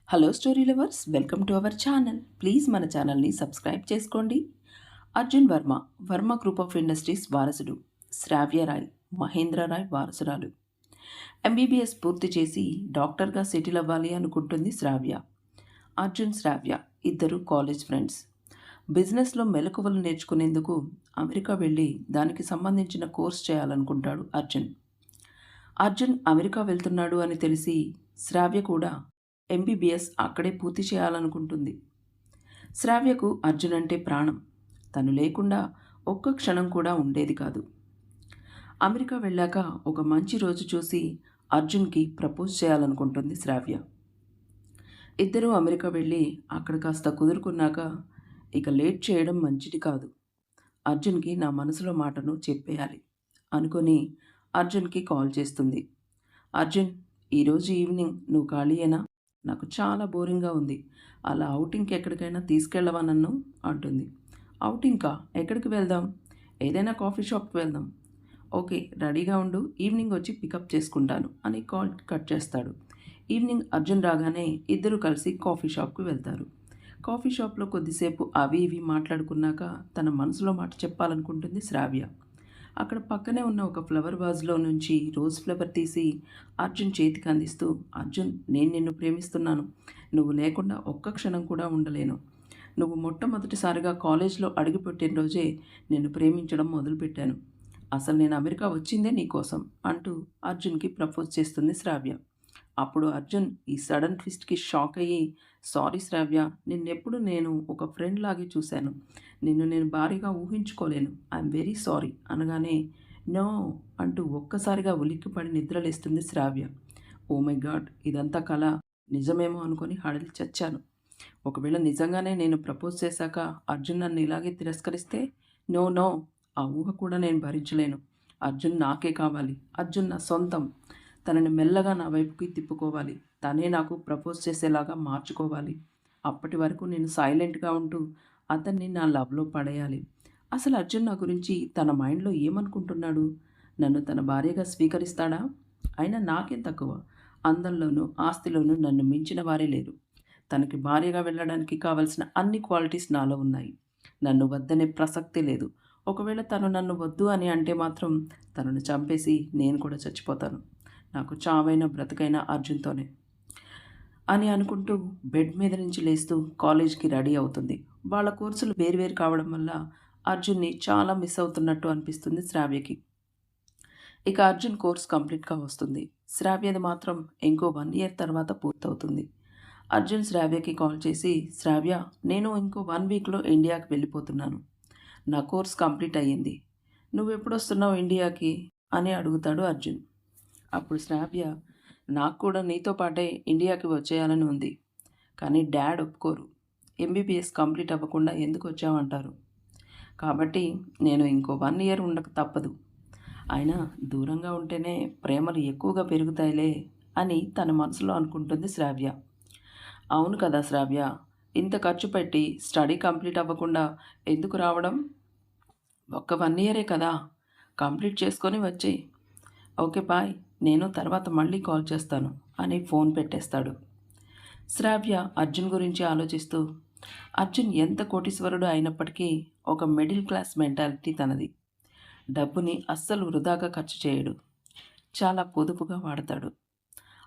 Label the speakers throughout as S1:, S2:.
S1: Hello story lovers, welcome to our channel. Please మన ఛానల్ని subscribe చేసుకోండి. Arjun Varma, Varma group of industries వారసుడు. శ్రావ్య రాయ్, మహేంద్ర రాయ్ వారసురాలు. ఎంబీబీఎస్ పూర్తి చేసి డాక్టర్గా సెటిల్ అవ్వాలి అనుకుంటుంది శ్రావ్య. అర్జున్, శ్రావ్య ఇద్దరు కాలేజ్ ఫ్రెండ్స్. బిజినెస్లో మెలకువలు నేర్చుకునేందుకు అమెరికా వెళ్ళి దానికి సంబంధించిన కోర్స్ చేయాలనుకుంటాడు అర్జున్. అర్జున్ అమెరికా వెళ్తున్నాడు అని తెలిసి శ్రావ్య కూడా ఎంబీబీఎస్ అక్కడే పూర్తి చేయాలనుకుంటుంది. శ్రావ్యకు అర్జున్ అంటే ప్రాణం. తను లేకుండా ఒక్క క్షణం కూడా ఉండేది కాదు. అమెరికా వెళ్ళాక ఒక మంచి రోజు చూసి అర్జున్కి ప్రపోజ్ చేయాలనుకుంటుంది శ్రావ్య. ఇద్దరూ అమెరికా వెళ్ళి అక్కడ కాస్త కుదురుకున్నాక ఇక లేట్ చేయడం మంచిది కాదు. అర్జున్కి నా మనసులో మాటను చెప్పేయాలి అనుకొని అర్జున్కి కాల్ చేస్తుంది. అర్జున్, ఈరోజు ఈవినింగ్ నువ్వు ఖాళీయేనా? నాకు చాలా బోరింగ్గా ఉంది. అలా ఔటింగ్కి ఎక్కడికైనా తీసుకెళ్ళవా నన్ను అంటుంది. ఔటింగ్కా? ఎక్కడికి వెళ్దాం? ఏదైనా కాఫీ షాప్కి వెళ్దాం. ఓకే, రెడీగా ఉండు, ఈవినింగ్ వచ్చి పికప్ చేసుకుంటాను అని కాల్ కట్ చేస్తాడు. ఈవినింగ్ అర్జున్ రాగానే ఇద్దరు కలిసి కాఫీ షాప్కి వెళ్తారు. కాఫీ షాప్లో కొద్దిసేపు అవి ఇవి మాట్లాడుకున్నాక తన మనసులో మాట చెప్పాలనుకుంటుంది శ్రావ్య. అక్కడ పక్కనే ఉన్న ఒక ఫ్లవర్ వాజ్లో నుంచి రోజ్ ఫ్లవర్ తీసి అర్జున్ చేతికి అందిస్తూ, అర్జున్, నేను నిన్ను ప్రేమిస్తున్నాను. నువ్వు లేకుండా ఒక్క క్షణం కూడా ఉండలేను. నువ్వు మొట్టమొదటిసారిగా కాలేజ్లో అడుగుపెట్టిన రోజే నిన్ను ప్రేమించడం మొదలుపెట్టాను. అసలు నేను అమెరికా వచ్చిందే నీకోసం అంటూ అర్జున్కి ప్రపోజ్ చేస్తుంది శ్రావ్య. అప్పుడు అర్జున్ ఈ సడన్ ట్విస్ట్కి షాక్ అయ్యి, సారీ శ్రావ్య, నిన్నెప్పుడు నేను ఒక ఫ్రెండ్ లాగే చూశాను. నిన్ను నేను భారీగా ఊహించుకోలేను. ఐఎమ్ వెరీ సారీ అనగానే, నో అంటూ ఒక్కసారిగా ఉలిక్కిపడి నిద్రలేస్తుంది శ్రావ్య. ఓ మై గాడ్, ఇదంతా కళ, నిజమేమో అనుకొని హడలి చచ్చాను. ఒకవేళ నిజంగానే నేను ప్రపోజ్ చేశాక అర్జున్ నన్ను ఇలాగే తిరస్కరిస్తే, నో నో, ఆ ఊహ కూడా నేను భరించలేను. అర్జున్ నాకే కావాలి. అర్జున్ నా సొంతం. తనని మెల్లగా నా వైపుకి తిప్పుకోవాలి. తనే నాకు ప్రపోజ్ చేసేలాగా మార్చుకోవాలి. అప్పటి వరకు నేను సైలెంట్గా ఉంటూ అతన్ని నా లవ్లో పడేయాలి. అసలు అర్జున్ నా గురించి తన మైండ్లో ఏమనుకుంటున్నాడు? నన్ను తన భార్యగా స్వీకరిస్తాడా? అయినా నాకేం తక్కువ? అందంలోనూ ఆస్తిలోనూ నన్ను మించిన వారే లేరు. తనకి భార్యగా వెళ్ళడానికి కావలసిన అన్ని క్వాలిటీస్ నాలో ఉన్నాయి. నన్ను వద్దనే ప్రసక్తే లేదు. ఒకవేళ తను నన్ను వద్దు అని అంటే మాత్రం తనను చంపేసి నేను కూడా చచ్చిపోతాను. నాకు చావైనా బ్రతకైనా అర్జున్తోనే అని అనుకుంటూ బెడ్ మీద నుంచి లేస్తూ కాలేజ్కి రెడీ అవుతుంది. వాళ్ళ కోర్సులు వేరువేరు కావడం వల్ల అర్జున్ని చాలా మిస్ అవుతున్నట్టు అనిపిస్తుంది శ్రావ్యకి. ఇక అర్జున్ కోర్స్ కంప్లీట్గా వస్తుంది. శ్రావ్యది మాత్రం ఇంకో 1 ఇయర్ తర్వాత పూర్తవుతుంది. అర్జున్ శ్రావ్యకి కాల్ చేసి, శ్రావ్య, నేను ఇంకో 1 వీక్లో ఇండియాకి వెళ్ళిపోతున్నాను. నా కోర్స్ కంప్లీట్ అయ్యింది. నువ్వు ఎప్పుడు వస్తున్నావు ఇండియాకి అని అడుగుతాడు అర్జున్. అప్పుడు శ్రావ్య, నాకు కూడా నీతో పాటే ఇండియాకి వచ్చేయాలని ఉంది. కానీ డాడ్ ఒప్పుకోరు. ఎంబీబీఎస్ కంప్లీట్ అవ్వకుండా ఎందుకు వచ్చావంటారు. కాబట్టి నేను ఇంకో 1 ఇయర్ ఉండక తప్పదు. అయినా దూరంగా ఉంటేనే ప్రేమలు ఎక్కువగా పెరుగుతాయిలే అని తన మనసులో అనుకుంటుంది శ్రావ్య. అవును కదా శ్రావ్య, ఇంత ఖర్చు పెట్టి స్టడీ కంప్లీట్ అవ్వకుండా ఎందుకు రావడం? ఒక్క 1 ఇయరే కదా, కంప్లీట్ చేసుకొని వచ్చేయి. ఓకే బాయ్, నేను తర్వాత మళ్ళీ కాల్ చేస్తాను అని ఫోన్ పెట్టేస్తాడు. శ్రావ్య అర్జున్ గురించి ఆలోచిస్తూ, అర్జున్ ఎంత కోటీశ్వరుడు అయినప్పటికీ ఒక మిడిల్ క్లాస్ మెంటాలిటీ తనది. డబ్బుని అస్సలు వృధాగా ఖర్చు చేయడు. చాలా పొదుపుగా వాడతాడు.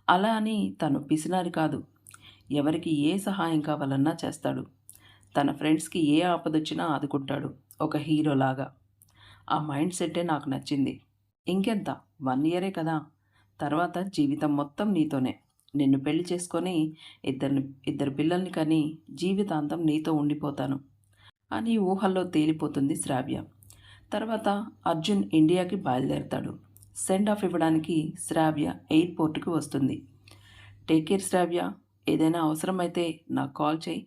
S1: అలా అని తను పిసినారి కాదు. ఎవరికి ఏ సహాయం కావాలన్నా చేస్తాడు. తన ఫ్రెండ్స్కి ఏ ఆపదొచ్చినా ఆదుకుంటాడు, ఒక హీరోలాగా. ఆ మైండ్ సెట్టే నాకు నచ్చింది. ఇంకెంత, 1 ఇయరే కదా, తర్వాత జీవితం మొత్తం నీతోనే. నిన్ను పెళ్లి చేసుకొని ఇద్దరు పిల్లల్ని కని జీవితాంతం నీతో ఉండిపోతాను అని ఊహల్లో తేలిపోతుంది శ్రావ్య. తర్వాత అర్జున్ ఇండియాకి బయలుదేరతాడు. సెండ్ ఆఫ్ ఇవ్వడానికి శ్రావ్య ఎయిర్పోర్ట్కి వస్తుంది. టేక్ కేర్ శ్రావ్య, ఏదైనా అవసరమైతే నాకు కాల్ చేయి.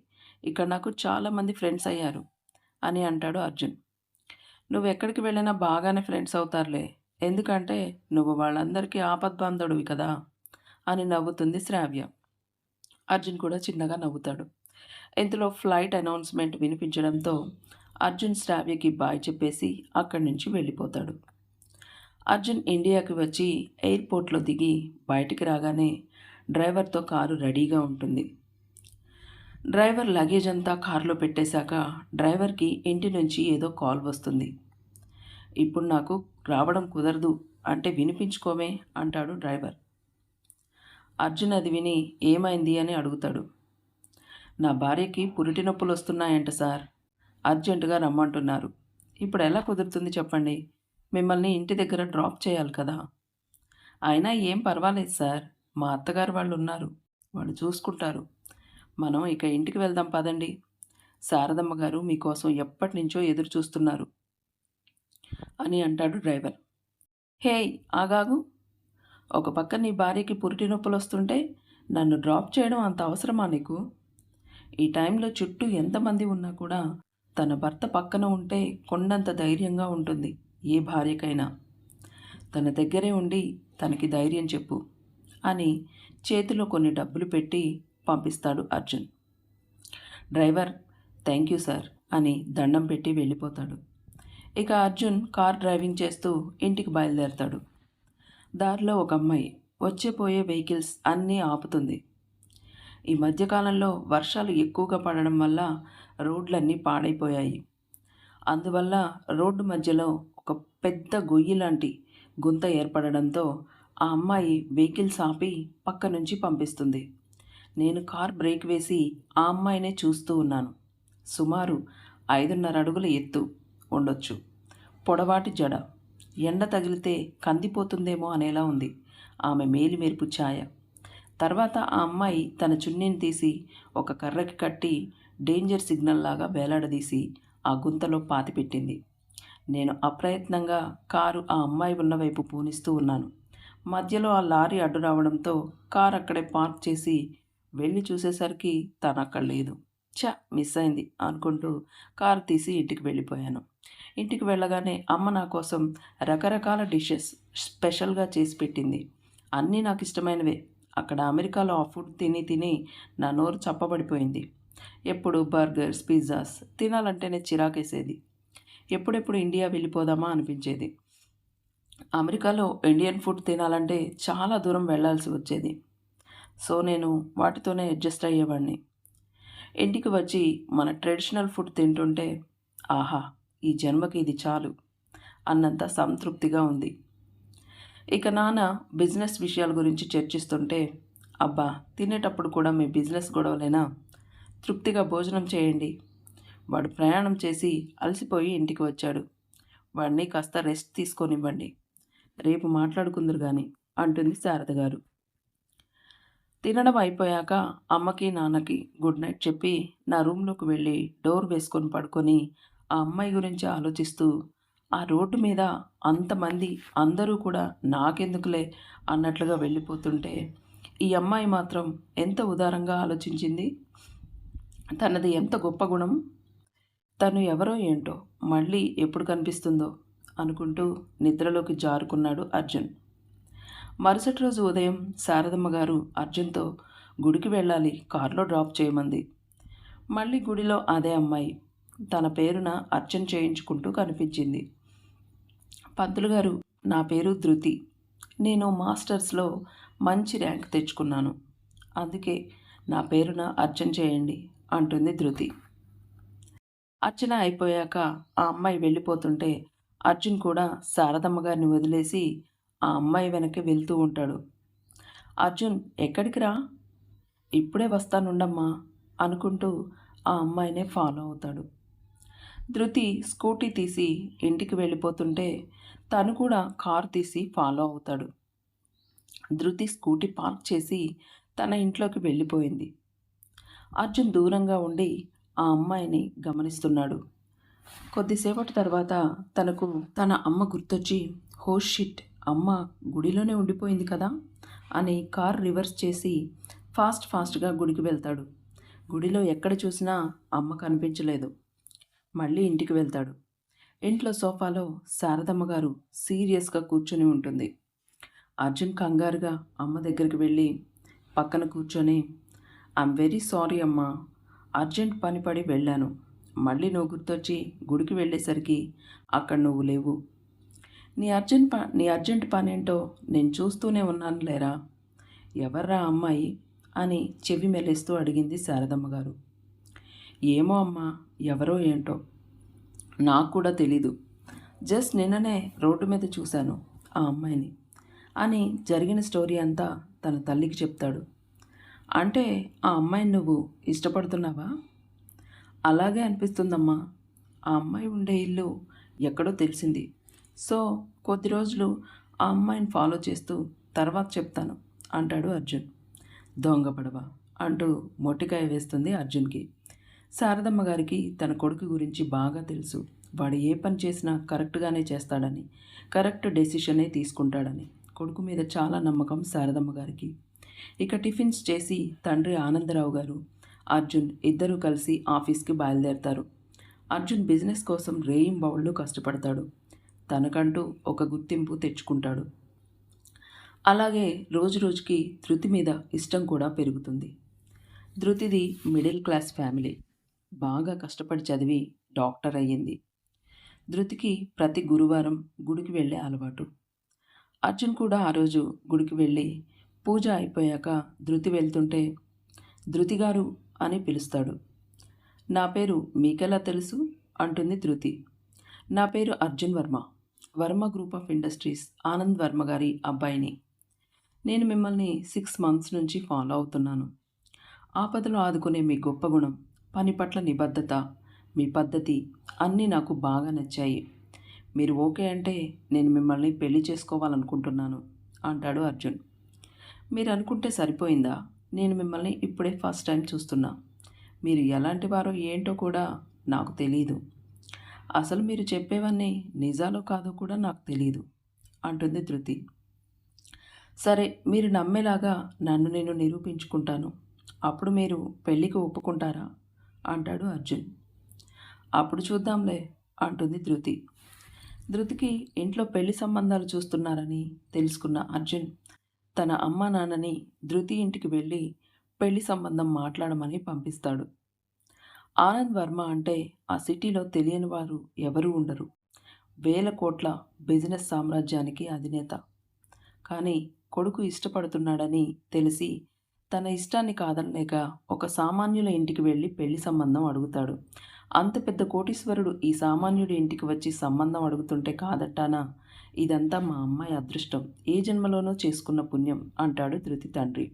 S1: ఇక్కడ నాకు చాలామంది ఫ్రెండ్స్ అయ్యారు అని అంటాడు అర్జున్. నువ్వు ఎక్కడికి వెళ్ళినా బాగానే ఫ్రెండ్స్ అవుతారులే, ఎందుకంటే నువ్వు వాళ్ళందరికీ ఆపద్బాంధవుడివి కదా అని నవ్వుతుంది శ్రావ్య. అర్జున్ కూడా చిన్నగా నవ్వుతాడు. ఇంతలో ఫ్లైట్ అనౌన్స్మెంట్ వినిపించడంతో అర్జున్ శ్రావ్యకి బాయ్ చెప్పేసి అక్కడి నుంచి వెళ్ళిపోతాడు. అర్జున్ ఇండియాకి వచ్చి ఎయిర్పోర్ట్లో దిగి బయటికి రాగానే డ్రైవర్తో కారు రెడీగా ఉంటుంది. డ్రైవర్ లగేజ్ అంతా కారులో పెట్టేశాక డ్రైవర్కి ఇంటి నుంచి ఏదో కాల్ వస్తుంది. ఇప్పుడు నాకు రావడం కుదరదు అంటే వినిపించుకోమే అంటాడు డ్రైవర్. అర్జున్ అది విని ఏమైంది అని అడుగుతాడు. నా భార్యకి పురిటి నొప్పులు వస్తున్నాయంట సార్, అర్జెంటుగా రమ్మంటున్నారు. ఇప్పుడు ఎలా కుదురుతుంది చెప్పండి, మిమ్మల్ని ఇంటి దగ్గర డ్రాప్ చేయాలి కదా. అయినా ఏం పర్వాలేదు సార్, మా అత్తగారు వాళ్ళు ఉన్నారు, వాళ్ళు చూసుకుంటారు. మనం ఇక ఇంటికి వెళ్దాం పదండి, శారదమ్మ గారు మీకోసం ఎప్పటి నుంచో ఎదురు చూస్తున్నారు అని అంటాడు డ్రైవర్. హేయ్ ఆగాగు, ఒక పక్క నీ భార్యకి పురిటి నొప్పులు వస్తుంటే నన్ను డ్రాప్ చేయడం అంత అవసరమా నీకు? ఈ టైంలో చుట్టూ ఎంతమంది ఉన్నా కూడా తన భర్త పక్కన ఉంటే కొండంత ధైర్యంగా ఉంటుంది ఏ భార్యకైనా. తన దగ్గరే ఉండి తనకి ధైర్యం చెప్పు అని చేతిలో కొన్ని డబ్బులు పెట్టి పంపిస్తాడు Arjun. Driver thank you sir అని దండం పెట్టి వెళ్ళిపోతాడు. ఇక అర్జున్ కార్ డ్రైవింగ్ చేస్తూ ఇంటికి బయలుదేరతాడు. దారిలో ఒక అమ్మాయి వచ్చేపోయే వెహికల్స్ అన్నీ ఆపుతుంది. ఈ మధ్యకాలంలో వర్షాలు ఎక్కువగా పడడం వల్ల రోడ్లన్నీ పాడైపోయాయి. అందువల్ల రోడ్డు మధ్యలో ఒక పెద్ద గొయ్యి లాంటి గుంత ఏర్పడడంతో ఆ అమ్మాయి వెహికల్స్ ఆపి పక్క నుంచి పంపిస్తుంది. నేను కార్ బ్రేక్ వేసి ఆ అమ్మాయినే చూస్తూ ఉన్నాను. సుమారు 5.5 అడుగుల ఎత్తు ఉండొచ్చు, పొడవాటి జడ, ఎండ తగిలితే కందిపోతుందేమో అనేలా ఉంది ఆమె మేలిమెరుపు ఛాయ. తర్వాత ఆ అమ్మాయి తన చున్నీని తీసి ఒక కర్రకి కట్టి డేంజర్ సిగ్నల్ లాగా వేలాడదీసి ఆ గుంతలో పాతిపెట్టింది. నేను అప్రయత్నంగా కారు ఆ అమ్మాయి ఉన్న వైపు పూనిస్తూ ఉన్నాను. మధ్యలో ఆ లారీ అడ్డు రావడంతో కారు అక్కడే పార్క్ చేసి వెళ్ళి చూసేసరికి తను అక్కడ లేదు. మిస్ అయింది అనుకుంటూ కారు తీసి ఇంటికి వెళ్ళిపోయాను. ఇంటికి వెళ్ళగానే అమ్మ నా కోసం రకరకాల డిషెస్ స్పెషల్గా చేసి పెట్టింది. అన్నీ నాకు ఇష్టమైనవే. అక్కడ అమెరికాలో ఆ ఫుడ్ తిని తిని నా నోరు చప్పబడిపోయింది. ఎప్పుడు బర్గర్స్, పిజ్జాస్ తినాలంటేనే చిరాకేసేది. ఎప్పుడెప్పుడు ఇండియా వెళ్ళిపోదామా అనిపించేది. అమెరికాలో ఇండియన్ ఫుడ్ తినాలంటే చాలా దూరం వెళ్ళాల్సి వచ్చేది. సో నేను వాటితోనే అడ్జస్ట్ అయ్యేవాడిని. ఇంటికి వచ్చి మన ట్రెడిషనల్ ఫుడ్ తింటుంటే ఆహా, ఈ జన్మకి ఇది చాలు అన్నంత సంతృప్తిగా ఉంది. ఇక నాన్న బిజినెస్ విషయాల గురించి చర్చిస్తుంటే, అబ్బా తినేటప్పుడు కూడా మీ బిజినెస్ గొడవలేనా, తృప్తిగా భోజనం చేయండి. వాడు ప్రయాణం చేసి అలసిపోయి ఇంటికి వచ్చాడు, వాడిని కాస్త రెస్ట్ తీసుకొనివ్వండి, రేపు మాట్లాడుకుందరు కానీ అంటుంది శారద గారు. తినడం అయిపోయాక అమ్మకి నాన్నకి గుడ్ నైట్ చెప్పి నా రూమ్లోకి వెళ్ళి డోర్ వేసుకొని పడుకొని ఆ అమ్మాయి గురించి ఆలోచిస్తూ, ఆ రోడ్డు మీద అంతమంది అందరూ కూడా నాకెందుకులే అన్నట్లుగా వెళ్ళిపోతుంటే ఈ అమ్మాయి మాత్రం ఎంత ఉదారంగా ఆలోచించింది. తనది ఎంత గొప్ప గుణం, తను ఎవరో ఏంటో మళ్ళీ ఎప్పుడు కనిపిస్తుందో అనుకుంటూ నిద్రలోకి జారుకున్నాడు అర్జున్. మరుసటి రోజు ఉదయం శారదమ్మ గారు అర్జున్తో గుడికి వెళ్ళాలి, కారులో డ్రాప్ చేయమంది. మళ్ళీ గుడిలో అదే అమ్మాయి తన పేరున అర్చన చేయించుకుంటూ కనిపించింది. పంతులు గారు, నా పేరు ధృతి, నేను మాస్టర్స్లో మంచి ర్యాంక్ తెచ్చుకున్నాను, అందుకే నా పేరున అర్చన చేయండి అంటుంది ధృతి. అర్చన అయిపోయాక ఆ అమ్మాయి వెళ్ళిపోతుంటే అర్జున్ కూడా శారదమ్మ గారిని వదిలేసి ఆ అమ్మాయి వెనక్కి వెళ్తూ ఉంటాడు. అర్జున్ ఎక్కడికి రా, ఇప్పుడే వస్తానుండమ్మా అనుకుంటూ ఆ అమ్మాయినే ఫాలో అవుతాడు. ధృతి స్కూటీ తీసి ఇంటికి వెళ్ళిపోతుంటే తను కూడా కారు తీసి ఫాలో అవుతాడు. ధృతి స్కూటీ పార్క్ చేసి తన ఇంట్లోకి వెళ్ళిపోయింది. అర్జున్ దూరంగా ఉండి ఆ అమ్మాయిని గమనిస్తున్నాడు. కొద్దిసేపటి తర్వాత తనకు తన అమ్మ గుర్తొచ్చి, హోష్ షిట్, అమ్మ గుడిలోనే ఉండిపోయింది కదా అని కార్ రివర్స్ చేసి ఫాస్ట్గా గుడికి వెళ్తాడు. గుడిలో ఎక్కడ చూసినా అమ్మ కనిపించలేదు. మళ్ళీ ఇంటికి వెళ్తాడు. ఇంట్లో సోఫాలో శారదమ్మ గారు సీరియస్గా కూర్చొని ఉంటుంది. అర్జున్ కంగారుగా అమ్మ దగ్గరికి వెళ్ళి పక్కన కూర్చొని, ఐఎమ్ వెరీ సారీ అమ్మా, అర్జెంట్ పని పడి వెళ్ళాను, మళ్ళీ నువ్వు గుర్తొచ్చి గుడికి వెళ్ళేసరికి అక్కడ నువ్వు లేవు. నీ అర్జెంట్ పని ఏంటో నేను చూస్తూనే ఉన్నాను లేరా, ఎవర్రా అమ్మాయి అని చెవి మెలేస్తూ అడిగింది శారదమ్మ గారు. ఏమో అమ్మా, ఎవరో ఏంటో నాకు కూడా తెలీదు. జస్ట్ నిన్ననే రోడ్డు మీద చూశాను ఆ అమ్మాయిని అని జరిగిన స్టోరీ అంతా తన తల్లికి చెప్తాడు. అంటే ఆ అమ్మాయిని నువ్వు ఇష్టపడుతున్నావా? అలాగే అనిపిస్తుందమ్మా. ఆ అమ్మాయి ఉండే ఇల్లు ఎక్కడో తెలిసింది. సో కొద్ది రోజులు ఆ అమ్మాయిని ఫాలో చేస్తూ తర్వాత చెప్తాను అంటాడు అర్జున్. దొంగ పడవ అంటూ మొట్టికాయ వేస్తుంది అర్జున్కి. శారదమ్మ గారికి తన కొడుకు గురించి బాగా తెలుసు. వాడు ఏ పని చేసినా కరెక్ట్గానే చేస్తాడని, కరెక్ట్ డెసిషనే తీసుకుంటాడని కొడుకు మీద చాలా నమ్మకం శారదమ్మ గారికి. ఇక టిఫిన్స్ చేసి తండ్రి ఆనందరావు గారు, అర్జున్ ఇద్దరూ కలిసి ఆఫీస్కి బయలుదేరతారు. అర్జున్ బిజినెస్ కోసం రేయింబవళ్ళు కష్టపడతాడు. తనకంటూ ఒక గుర్తింపు తెచ్చుకుంటాడు. అలాగే రోజురోజుకి ధృతి మీద ఇష్టం కూడా పెరుగుతుంది. ధృతిది మిడిల్ క్లాస్ ఫ్యామిలీ. బాగా కష్టపడి చదివి డాక్టర్ అయ్యింది. ధృతికి ప్రతి గురువారం గుడికి వెళ్ళే అలవాటు. అర్జున్ కూడా ఆ రోజు గుడికి వెళ్ళి పూజ అయిపోయాక ధృతి వెళ్తుంటే ధృతి గారు అని పిలుస్తాడు. నా పేరు మీకెలా తెలుసు అంటుంది ధృతి. నా పేరు Arjun Varma, Varma group of industries Anand Varma గారి అబ్బాయిని. నేను మిమ్మల్ని 6 మంత్స్ నుంచి ఫాలో అవుతున్నాను. ఆపదలో ఆదుకునే మీ గొప్ప గుణం, పని పట్ల నిబద్ధత, మీ పద్ధతి అన్నీ నాకు బాగా నచ్చాయి. మీరు ఓకే అంటే నేను మిమ్మల్ని పెళ్లి చేసుకోవాలనుకుంటున్నాను అంటాడు అర్జున్. మీరు అనుకుంటే సరిపోయిందా? నేను మిమ్మల్ని ఇప్పుడే ఫస్ట్ టైం చూస్తున్నా. మీరు ఎలాంటి వారో ఏంటో కూడా నాకు తెలీదు. అసలు మీరు చెప్పేవన్నీ నిజాలో కాదో కూడా నాకు తెలీదు అంటుంది ధృతి. సరే, మీరు నమ్మేలాగా నన్ను నేను నిరూపించుకుంటాను. అప్పుడు మీరు పెళ్ళికి ఒప్పుకుంటారా అంటాడు అర్జున్. అప్పుడు చూద్దాంలే అంటుంది ధృతి. ధృతికి ఇంట్లో పెళ్లి సంబంధాలు చూస్తున్నారని తెలుసుకున్న అర్జున్ తన అమ్మా నాన్నని ధృతి ఇంటికి వెళ్ళి పెళ్లి సంబంధం మాట్లాడమని పంపిస్తాడు. ఆనంద్ వర్మ అంటే ఆ సిటీలో తెలియని వారు ఎవరూ ఉండరు. వేల కోట్ల బిజినెస్ సామ్రాజ్యానికి అధినేత. కానీ కొడుకు ఇష్టపడుతున్నాడని తెలిసి తన ఇష్టాన్ని కాదనలేక ఒక సామాన్యుల ఇంటికి వెళ్ళి పెళ్లి సంబంధం అడుగుతాడు. అంత పెద్ద కోటీశ్వరుడు ఈ సామాన్యుడి ఇంటికి వచ్చి సంబంధం అడుగుతుంటే కాదట్టానా? ఇదంతా మా అమ్మాయి అదృష్టం, ఏ జన్మలోనో చేసుకున్న పుణ్యం అంటాడు ధృతి తండ్రి.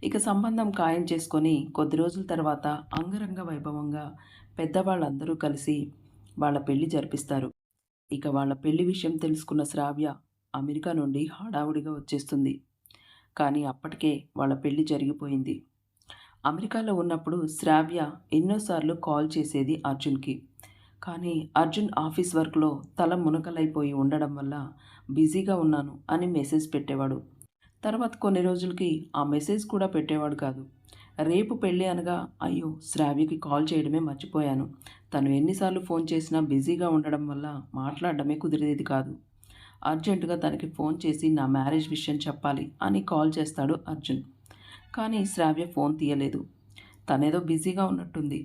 S1: ఇక సంబంధం ఖాయం చేసుకొని కొద్ది రోజుల తర్వాత అంగరంగ వైభవంగా పెద్దవాళ్ళందరూ కలిసి వాళ్ళ పెళ్లి జరిపిస్తారు. ఇక వాళ్ళ పెళ్లి విషయం తెలుసుకున్న శ్రావ్య అమెరికా నుండి హడావుడిగా వచ్చేస్తుంది. కానీ అప్పటికే వాళ్ళ పెళ్లి జరిగిపోయింది. అమెరికాలో ఉన్నప్పుడు శ్రావ్య ఎన్నోసార్లు కాల్ చేసేది అర్జున్కి. కానీ అర్జున్ ఆఫీస్ వర్క్లో తల మునకలైపోయి ఉండడం వల్ల బిజీగా ఉన్నాను అని మెసేజ్ పెట్టేవాడు. తర్వాత కొన్ని రోజులకి ఆ మెసేజ్ కూడా పెట్టేవాడు కాదు. రేపు పెళ్ళి అనగా అయ్యో శ్రావ్యకి కాల్ చేయడమే మర్చిపోయాను, తను ఎన్నిసార్లు ఫోన్ చేసినా బిజీగా ఉండడం వల్ల మాట్లాడడమే కుదిరేది కాదు. అర్జెంటుగా తనకి ఫోన్ చేసి నా మ్యారేజ్ విషయం చెప్పాలి అని కాల్ చేస్తాడు అర్జున్. కానీ శ్రావ్య ఫోన్ తీయలేదు. తనేదో బిజీగా ఉన్నట్టుంది.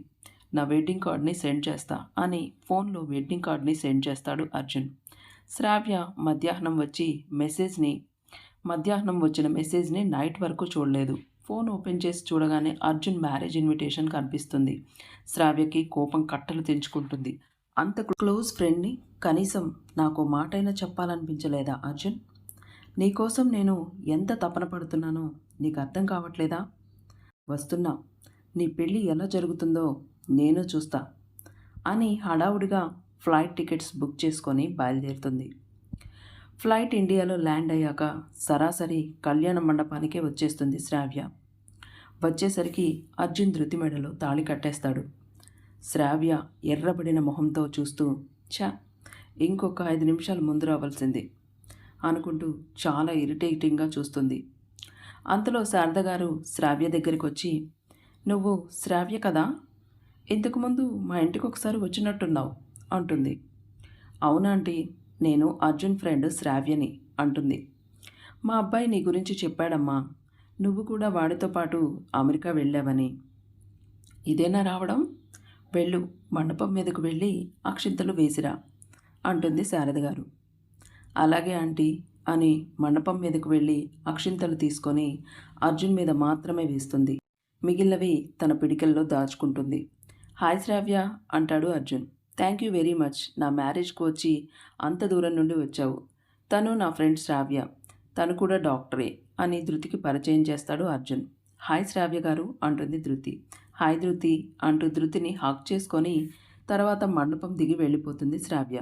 S1: నా వెడ్డింగ్ కార్డ్ని సెండ్ చేస్తా అని ఫోన్లో వెడ్డింగ్ కార్డ్ని సెండ్ చేస్తాడు అర్జున్. శ్రావ్య మధ్యాహ్నం వచ్చిన మెసేజ్ని నైట్ వరకు చూడలేదు. ఫోన్ ఓపెన్ చేసి చూడగానే అర్జున్ మ్యారేజ్ ఇన్విటేషన్ కనిపిస్తుంది. శ్రావ్యకి కోపం కట్టలు తెంచుకుంటుంది. అంత క్లోజ్ ఫ్రెండ్ని కనీసం నాకు మాటైనా చెప్పాలనిపించలేదా అర్జున్? నీకోసం నేను ఎంత తపన పడుతున్నానో నీకు అర్థం కావట్లేదా? వస్తున్నా, నీ పెళ్ళి ఎలా జరుగుతుందో నేను చూస్తా అని హడావుడిగా ఫ్లైట్ టికెట్స్ బుక్ చేసుకొని బయలుదేరుతుంది. ఫ్లైట్ ఇండియాలో ల్యాండ్ అయ్యాక సరాసరి కళ్యాణ మండపానికే వచ్చేస్తుంది శ్రావ్య. వచ్చేసరికి అర్జున్ ధృతి మెడలో తాళి కట్టేస్తాడు. శ్రావ్య ఎర్రబడిన మొహంతో చూస్తూ ఛా, ఇంకొక 5 నిమిషాలు ముందు రావాల్సింది అనుకుంటూ చాలా ఇరిటేటింగ్గా చూస్తుంది. అంతలో శారద గారు శ్రావ్య దగ్గరికి వచ్చి, నువ్వు శ్రావ్య కదా, ఇంతకుముందు మా ఇంటికి ఒకసారి వచ్చినట్టున్నావు అంటుంది. అవునా ఆంటీ, నేను అర్జున్ ఫ్రెండ్ శ్రావ్యని అంటుంది. మా అబ్బాయి నీ గురించి చెప్పాడమ్మా, నువ్వు కూడా వాడితో పాటు అమెరికా వెళ్ళావని. ఇదేనా రావడం? వెళ్ళు, మండపం మీదకు వెళ్ళి అక్షింతలు వేసిరా అంటుంది శారద గారు. అలాగే ఆంటీ అని మండపం మీదకు వెళ్ళి అక్షింతలు తీసుకొని అర్జున్ మీద మాత్రమే వేస్తుంది. మిగిలినవి తన పిడికల్లో దాచుకుంటుంది. హాయ్ శ్రావ్య అంటాడు Arjun. Thank you very much. నా మ్యారేజ్‌కి వచ్చి అంత దూరం నుండి వచ్చావు. తను నా ఫ్రెండ్ శ్రావ్య. తను కూడా డాక్టరే అని ధృతికి పరిచయం చేస్తాడు అర్జున్. హాయ్ శ్రావ్య గారు అంటుంది ధృతి. హాయ్ ధృతి అంటూ ధృతిని హగ్ చేసుకొని తర్వాత మండపం దిగి వెళ్ళిపోతుంది శ్రావ్య.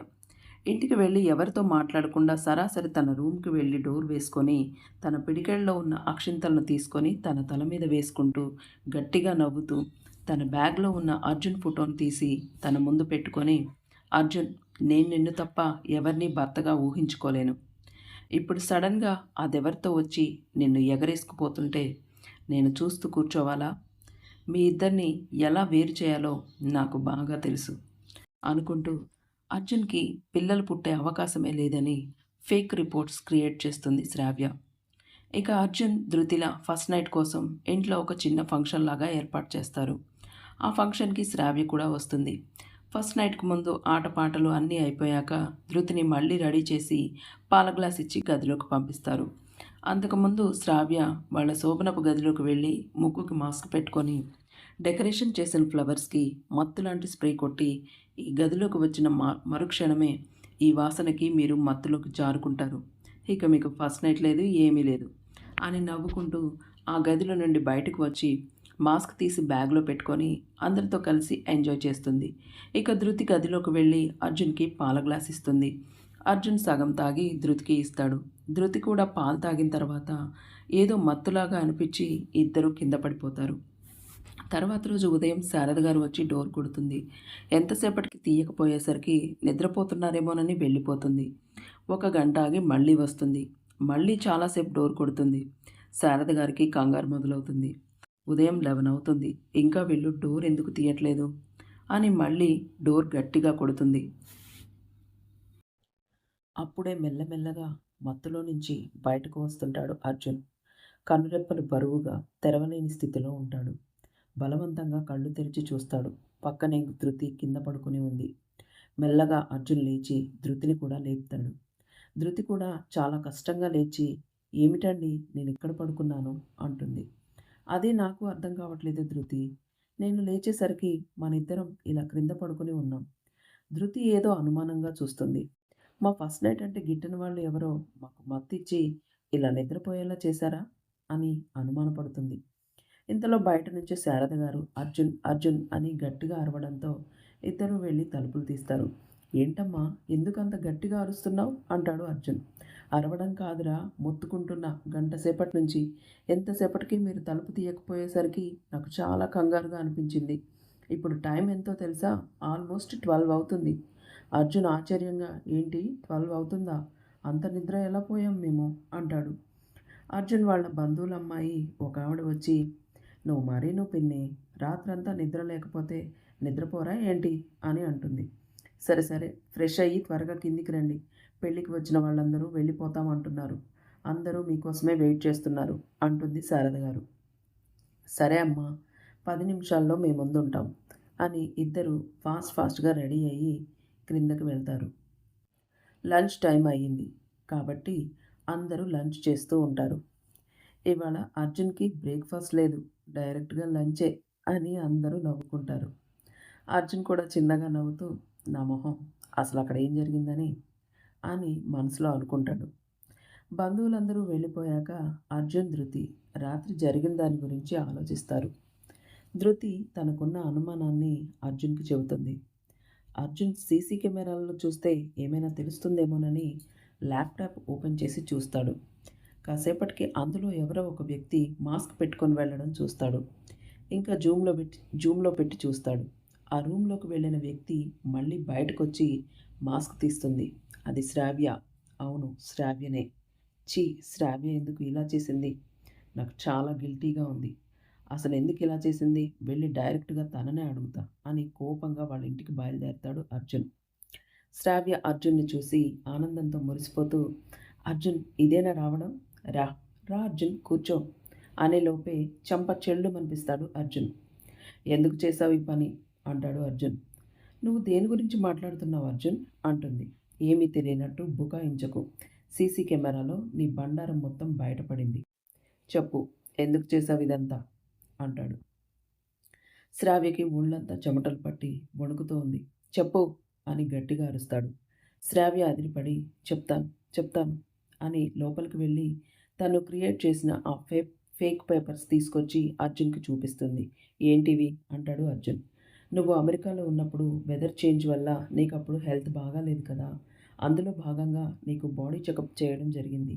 S1: ఇంటికి వెళ్ళి ఎవరితో మాట్లాడకుండా సరాసరి తన రూమ్‌కి వెళ్ళి డోర్ వేసుకొని తన పిడికెళ్ళలో ఉన్న అక్షింతలను తీసుకొని తన తల మీద వేసుకుంటూ గట్టిగా నవ్వుతూ తన బ్యాగ్లో ఉన్న అర్జున్ ఫోటోను తీసి తన ముందు పెట్టుకొని, అర్జున్, నేను నిన్ను తప్ప ఎవరిని భర్తగా ఊహించుకోలేను. ఇప్పుడు సడన్గా అదెవరితో వచ్చి నిన్ను ఎగరేసుకుపోతుంటే నేను చూస్తూ కూర్చోవాలా? మీ ఇద్దరిని ఎలా వేరు చేయాలో నాకు బాగా తెలుసు అనుకుంటూ అర్జున్కి పిల్లలు పుట్టే అవకాశమే లేదని ఫేక్ రిపోర్ట్స్ క్రియేట్ చేస్తుంది శ్రావ్య. ఇక అర్జున్ ధృతిల ఫస్ట్ నైట్ కోసం ఇంట్లో ఒక చిన్న ఫంక్షన్ లాగా ఏర్పాటు చేస్తారు. ఆ ఫంక్షన్కి శ్రావ్య కూడా వస్తుంది. ఫస్ట్ నైట్కి ముందు ఆటపాటలు అన్నీ అయిపోయాక ధృతిని మళ్ళీ రెడీ చేసి పాల గ్లాస్ ఇచ్చి గదిలోకి పంపిస్తారు. అంతకుముందు శ్రావ్య వాళ్ళ శోభనపు గదిలోకి వెళ్ళి ముక్కుకి మాస్క్ పెట్టుకొని డెకరేషన్ చేసిన ఫ్లవర్స్కి మత్తులాంటి స్ప్రే కొట్టి ఈ గదిలోకి వచ్చిన మరుక్షణమే ఈ వాసనకి మీరు మత్తులోకి జారుకుంటారు. ఇక మీకు ఫస్ట్ నైట్ లేదు, ఏమీ లేదు అని నవ్వుకుంటూ ఆ గదిలో నుండి బయటకు వచ్చి మాస్క్ తీసి బ్యాగ్లో పెట్టుకొని అందరితో కలిసి ఎంజాయ్ చేస్తుంది. ఇక ధృతి గదిలోకి వెళ్ళి అర్జున్కి పాల గ్లాస్ ఇస్తుంది. అర్జున్ సగం తాగి ధృతికి ఇస్తాడు. ధృతి కూడా పాలు తాగిన తర్వాత ఏదో మత్తులాగా అనిపించి ఇద్దరు కింద పడిపోతారు. తర్వాత రోజు ఉదయం శారద గారు వచ్చి డోర్ కొడుతుంది. ఎంతసేపటికి తీయకపోయేసరికి నిద్రపోతున్నారేమోనని వెళ్ళిపోతుంది. ఒక గంట ఆగి మళ్ళీ వస్తుంది. మళ్ళీ చాలాసేపు డోర్ కొడుతుంది. శారద గారికి కంగారు మొదలవుతుంది. ఉదయం 11 అవుతుంది. ఇంకా వీళ్ళు డోర్ ఎందుకు తీయట్లేదు అని మళ్ళీ డోర్ గట్టిగా కొడుతుంది. అప్పుడే మెల్లమెల్లగా మత్తులో నుంచి బయటకు వస్తుంటాడు అర్జున్. కనురెప్పలు బరువుగా తెరవలేని స్థితిలో ఉంటాడు. బలవంతంగా కళ్ళు తెరిచి చూస్తాడు. పక్కనే ధృతి కింద పడుకుని ఉంది. మెల్లగా అర్జున్ లేచి ధృతిని కూడా లేపుతాడు. ధృతి కూడా చాలా కష్టంగా లేచి, ఏమిటండి నేను ఇక్కడ పడుకున్నాను అంటుంది. అదే నాకు అర్థం కావట్లేదు ధృతి. నేను లేచేసరికి మనిద్దరం ఇలా క్రింద పడుకుని ఉన్నాం. ధృతి ఏదో అనుమానంగా చూస్తుంది. మా ఫస్ట్ నైట్ అంటే గిట్టని వాళ్ళు ఎవరో మాకు మత్తిచ్చి ఇలా నిద్రపోయేలా చేశారా అని అనుమానపడుతుంది. ఇంతలో బయట నుంచి శారద గారు అర్జున్ అర్జున్ అని గట్టిగా అరవడంతో ఇద్దరూ వెళ్ళి తలుపులు తీస్తారు. ఏంటమ్మా, ఎందుకంత గట్టిగా అరుస్తున్నావు అంటాడు అర్జున్. అరవడం కాదురా, మొత్తుకుంటున్నా గంట సేపటి నుంచి. ఎంతసేపటికి మీరు తలుపు తీయకపోయేసరికి నాకు చాలా కంగారుగా అనిపించింది. ఇప్పుడు టైం ఎంతో తెలుసా? ఆల్మోస్ట్ 12 అవుతుంది. అర్జున్ ఆశ్చర్యంగా, ఏంటి 12 అవుతుందా? అంత నిద్ర ఎలా పోయాం మేము అంటాడు. అర్జున్ వాళ్ళ బంధువుల అమ్మాయి ఒక ఆవిడ వచ్చి, నువ్వు పిన్ని, రాత్రంతా నిద్ర లేకపోతే నిద్రపోరా ఏంటి అని అంటుంది. సరే సరే, ఫ్రెష్ అయ్యి త్వరగా కిందికి రండి. పెళ్ళికి వచ్చిన వాళ్ళందరూ వెళ్ళిపోతామంటున్నారు. అందరూ మీకోసమే వెయిట్ చేస్తున్నారు అంటుంది శారద గారు. సరే అమ్మా, 10 నిమిషాల్లో మేము ముందుంటాం అని ఇద్దరు ఫాస్ట్గా రెడీ అయ్యి క్రిందకి వెళ్తారు. లంచ్ టైం అయ్యింది కాబట్టి అందరూ లంచ్ చేస్తూ ఉంటారు. ఇవాళ అర్జున్కి బ్రేక్ఫాస్ట్ లేదు, డైరెక్ట్గా లంచే అని అందరూ నవ్వుకుంటారు. అర్జున్ కూడా చిన్నగా నవ్వుతూ, నా మొహం, అసలు అక్కడ ఏం జరిగిందని అని మనసులో అనుకుంటాడు. బంధువులందరూ వెళ్ళిపోయాక అర్జున్ ధృతి రాత్రి జరిగిన దాని గురించి ఆలోచిస్తారు. ధృతి తనకున్న అనుమానాన్ని అర్జున్కి చెబుతుంది. అర్జున్ సీసీ కెమెరాల్లో చూస్తే ఏమైనా తెలుస్తుందేమోనని ల్యాప్టాప్ ఓపెన్ చేసి చూస్తాడు. కాసేపటికి అందులో ఎవరో ఒక వ్యక్తి మాస్క్ పెట్టుకొని వెళ్ళడం చూస్తాడు. ఇంకా జూమ్లో పెట్టి చూస్తాడు. ఆ రూమ్లోకి వెళ్ళిన వ్యక్తి మళ్ళీ బయటకొచ్చి మాస్క్ తీస్తుంది. అది శ్రావ్య. అవును, శ్రావ్యనే. శ్రావ్య ఎందుకు ఇలా చేసింది? నాకు చాలా గిల్టీగా ఉంది. అసలు ఎందుకు ఇలా చేసింది? వెళ్ళి డైరెక్ట్గా తననే అడుగుతా అని కోపంగా వాళ్ళ ఇంటికి బయలుదేరతాడు అర్జున్. శ్రావ్య అర్జున్ని చూసి ఆనందంతో మురిసిపోతూ, అర్జున్ ఇదేనా రావడం? రా రా అర్జున్, కూర్చో అనేలోపే చెంప చెల్లుమనిపిస్తాడు అర్జున్. ఎందుకు చేసావు ఈ పని అంటాడు అర్జున్. నువ్వు దేని గురించి మాట్లాడుతున్నావు అర్జున్ అంటుంది. ఏమీ తెలియనట్టు బుకాయించకు. సీసీ కెమెరాలో నీ బండారం మొత్తం బయటపడింది. చెప్పు, ఎందుకు చేసావు ఇదంతా అంటాడు. శ్రావ్యకి ఒళ్ళంతా చెమటలు పట్టి వణుకుతూ ఉంది. చెప్పు అని గట్టిగా అరుస్తాడు. శ్రావ్య అదిరిపడి చెప్తాను, చెప్తాను అని లోపలికి వెళ్ళి తను క్రియేట్ చేసిన ఆ ఫేక్ పేపర్స్ తీసుకొచ్చి అర్జున్‌కి చూపిస్తుంది. ఏంటివి అంటాడు అర్జున్. నువ్వు అమెరికాలో ఉన్నప్పుడు వెదర్ చేంజ్ వల్ల నీకప్పుడు హెల్త్ బాగాలేదు కదా! అందులో భాగంగా నీకు బాడీ చెకప్ చేయడం జరిగింది.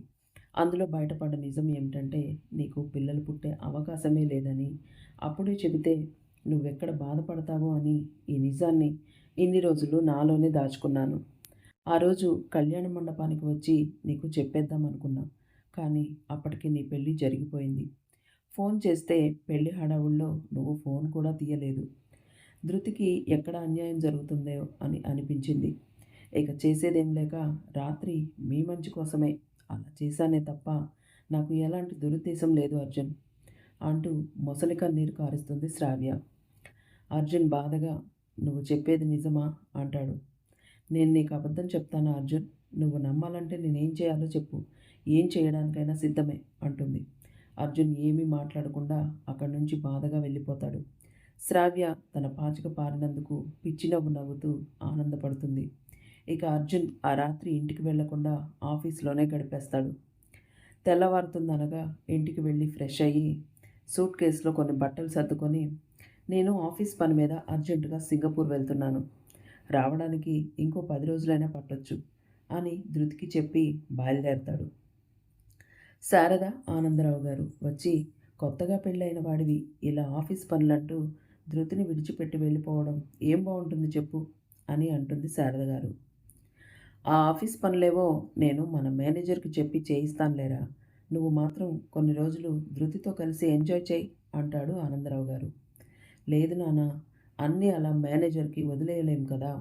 S1: అందులో బయటపడ్డ నిజం ఏమిటంటే నీకు పిల్లలు పుట్టే అవకాశమే లేదని. అప్పుడే చెబితే నువ్వెక్కడ బాధపడతావో అని ఈ నిజాన్ని ఇన్ని రోజులు నాలోనే దాచుకున్నాను. ఆ రోజు కళ్యాణ మండపానికి వచ్చి నీకు చెప్పేద్దామనుకున్నా. కానీ అప్పటికి నీ పెళ్లి జరిగిపోయింది. ఫోన్ చేస్తే పెళ్లి హడావుల్లో నువ్వు ఫోన్ కూడా తీయలేదు. ధృతికి ఎక్కడ అన్యాయం జరుగుతుందో అని అనిపించింది. ఇక చేసేదేం లేక రాత్రి మీ మంచి కోసమే అలా చేశానే తప్ప నాకు ఎలాంటి దురుద్దేశం లేదు అర్జున్ అంటూ మొసలి కన్నీరు కారుస్తుంది శ్రావ్య. అర్జున్ బాధగా నువ్వు చెప్పేది నిజమా అంటాడు. నేను నీకు అబద్ధం చెప్తానా అర్జున్? నువ్వు నమ్మాలంటే నేనేం చేయాలో చెప్పు. ఏం చేయడానికైనా సిద్ధమే అంటుంది. అర్జున్ ఏమీ మాట్లాడకుండా అక్కడి నుంచి బాధగా వెళ్ళిపోతాడు. శ్రావ్య తన పాచిక పారినందుకు పిచ్చి నవ్వు నవ్వుతూ ఆనందపడుతుంది. ఇక అర్జున్ ఆ రాత్రి ఇంటికి వెళ్లకుండా ఆఫీస్లోనే గడిపేస్తాడు. తెల్లవారుతుందనగా ఇంటికి వెళ్ళి ఫ్రెష్ అయ్యి సూట్ కేసులో కొన్ని బట్టలు సర్దుకొని నేను ఆఫీస్ పని మీద అర్జెంటుగా సింగపూర్ వెళ్తున్నాను. రావడానికి ఇంకో 10 రోజులైనా పట్టొచ్చు అని ధృతికి చెప్పి బయలుదేరతాడు. శారద, ఆనందరావు గారు వచ్చి కొత్తగా పెళ్ళైన వాడివి ఇలా ఆఫీస్ పనులంటూ ధృతిని విడిచిపెట్టి వెళ్ళిపోవడం ఏం బాగుంటుంది చెప్పు అని అంటుంది శారద గారు. ఆ ఆఫీస్ పనులేవో నేను మన మేనేజర్కి చెప్పి చేయిస్తానులేరా, నువ్వు మాత్రం కొన్ని రోజులు ధృతితో కలిసి ఎంజాయ్ చేయి అంటాడు ఆనందరావు గారు. లేదు నాన్న, అన్నీ అలా మేనేజర్కి వదిలేయలేం కదా,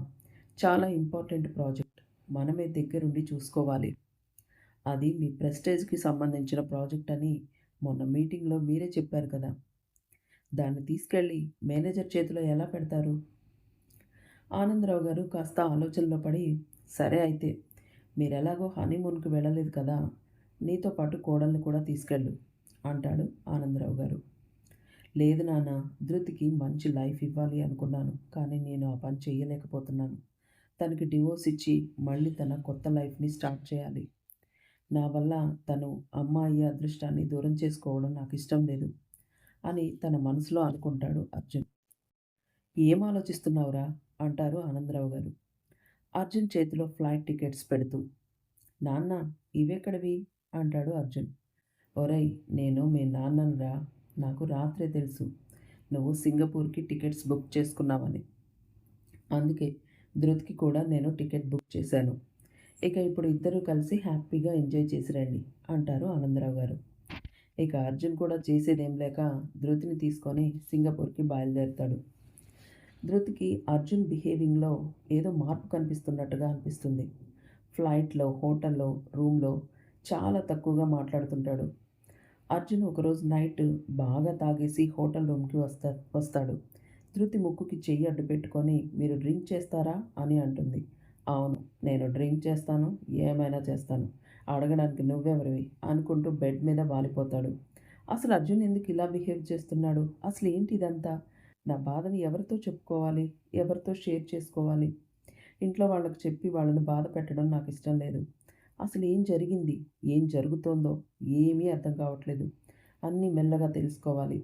S1: చాలా ఇంపార్టెంట్ ప్రాజెక్ట్, మనమే దగ్గరుండి చూసుకోవాలి. అది మీ ప్రెస్టేజ్కి సంబంధించిన ప్రాజెక్ట్ అని మొన్న మీటింగ్లో మీరే చెప్పారు కదా, దాన్ని తీసుకెళ్ళి మేనేజర్ చేతిలో ఎలా పెడతారు? ఆనందరావు గారు కాస్త ఆలోచనలో పడి, సరే అయితే మీరెలాగో హనీమూన్కి వెళ్ళలేదు కదా, నీతో పాటు కోడల్ని కూడా తీసుకెళ్ళు అంటాడు ఆనందరావు గారు. లేదు నాన్న, ధృతికి మంచి లైఫ్ ఇవ్వాలి అనుకున్నాను, కానీ నేను ఆ పని చేయలేకపోతున్నాను. తనకి డివోర్స్ ఇచ్చి మళ్ళీ తన కొత్త లైఫ్ని స్టార్ట్ చేయాలి. నా వల్ల తను అమ్మాయి అదృష్టాన్ని దూరం చేసుకోవడం నాకు ఇష్టం లేదు అని తన మనసులో అనుకుంటాడు అర్జున్. ఏం ఆలోచిస్తున్నావురా అంటారు ఆనందరావు గారు అర్జున్ చేతిలో ఫ్లైట్ టికెట్స్ పెడుతూ. నాన్న, ఇవెక్కడివి అంటాడు అర్జున్. ఒరేయ్, నేను మీ నాన్ననురా, నాకు రాత్రే తెలుసు నువ్వు సింగపూర్కి టికెట్స్ బుక్ చేసుకున్నావని. అందుకే ధృతికి కూడా నేను టికెట్ బుక్ చేశాను. ఇక ఇప్పుడు ఇద్దరూ కలిసి హ్యాపీగా ఎంజాయ్ చేసి రండి అంటారు ఆనందరావు గారు. ఇక అర్జున్ కూడా చేసేదేం లేక ధృతిని తీసుకొని సింగపూర్కి బయలుదేరుతాడు. ధృతికి అర్జున్ బిహేవింగ్లో ఏదో మార్పు కనిపిస్తున్నట్టుగా అనిపిస్తుంది. ఫ్లైట్లో, హోటల్లో, రూమ్లో చాలా తక్కువగా మాట్లాడుతుంటాడు. అర్జున్ ఒకరోజు నైట్ బాగా తాగేసి హోటల్ రూమ్కి వస్తాడు. ధృతి ముక్కుకి చెయ్యి అడ్డు పెట్టుకొని మీరు డ్రింక్ చేస్తారా అని అంటుంది. అవును, నేను డ్రింక్ చేస్తాను, ఏమైనా చేస్తాను, అడగడానికి నువ్వెవరివి అనుకుంటూ బెడ్ మీద వాలిపోతాడు. అసలు అర్జున్ ఎందుకు ఇలా బిహేవ్ చేస్తున్నాడు? అసలు ఏంటి ఇదంతా? నా బాధని ఎవరితో చెప్పుకోవాలి? ఎవరితో షేర్ చేసుకోవాలి? ఇంట్లో వాళ్ళకి చెప్పి వాళ్ళని బాధ పెట్టడం నాకు ఇష్టం లేదు. అసలు ఏం జరిగింది? ఏం జరుగుతోందో ఏమీ అర్థం కావట్లేదు. అన్నీ మెల్లగా తెలుసుకోవాలి.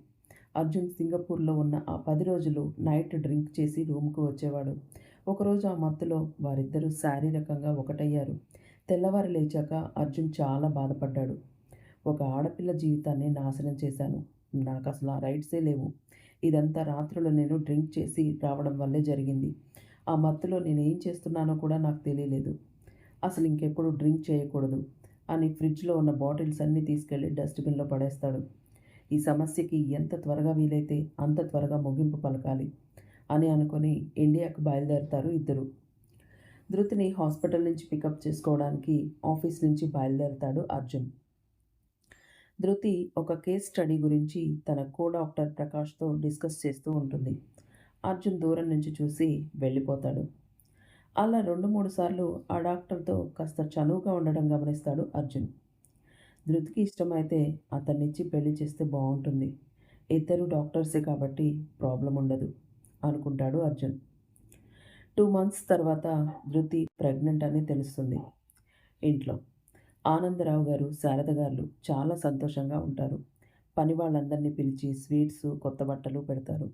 S1: అర్జున్ సింగపూర్లో ఉన్న ఆ 10 రోజులు నైట్ డ్రింక్ చేసి రూమ్‌కి వచ్చేవాడు. ఒకరోజు ఆ మత్తులో వారిద్దరూ శారీరకంగా ఒకటయ్యారు. తెల్లవారి లేచాక అర్జున్ చాలా బాధపడ్డాడు. ఒక ఆడపిల్ల జీవితాన్ని నాశనం చేశాను. నాకసలు ఆ రైట్సే లేవు. ఇదంతా రాత్రులు నేను డ్రింక్ చేసి రావడం వల్లే జరిగింది. ఆ మత్తులో నేనేం చేస్తున్నానో కూడా నాకు తెలియలేదు. అసలు ఇంకెప్పుడు డ్రింక్ చేయకూడదు అని ఫ్రిడ్జ్‌లో ఉన్న బాటిల్స్ అన్నీ తీసుకెళ్ళి డస్ట్‌బిన్‌లో పడేస్తాడు. ఈ సమస్యకి ఎంత త్వరగా వీలైతే అంత త్వరగా ముగింపు పలకాలి అని అనుకుని ఇండియాకు బయలుదేరతారు ఇద్దరు. ధృతిని హాస్పిటల్ నుంచి పికప్ చేసుకోవడానికి ఆఫీస్ నుంచి బయలుదేరతాడు అర్జున్. ధృతి ఒక కేస్ స్టడీ గురించి తన కో డాక్టర్ ప్రకాష్తో డిస్కస్ చేస్తూ ఉంటుంది. అర్జున్ దూరం నుంచి చూసి వెళ్ళిపోతాడు. అలా 2, 3 సార్లు ఆ డాక్టర్తో కాస్త చనువుగా ఉండడం గమనిస్తాడు అర్జున్. ధృతికి ఇష్టమైతే అతన్నిచ్చి పెళ్లి చేస్తే బాగుంటుంది. ఇద్దరు డాక్టర్సే కాబట్టి ప్రాబ్లం ఉండదు అనుకుంటాడు అర్జున్. 2 మంత్స్ తర్వాత ధృతి ప్రెగ్నెంట్ అని తెలుస్తుంది. ఇంట్లో ఆనందరావు గారు, శారద గారు చాలా సంతోషంగా ఉంటారు. పని వాళ్ళందరినీ పిలిచి స్వీట్స్, కొత్త బట్టలు పెడతారు.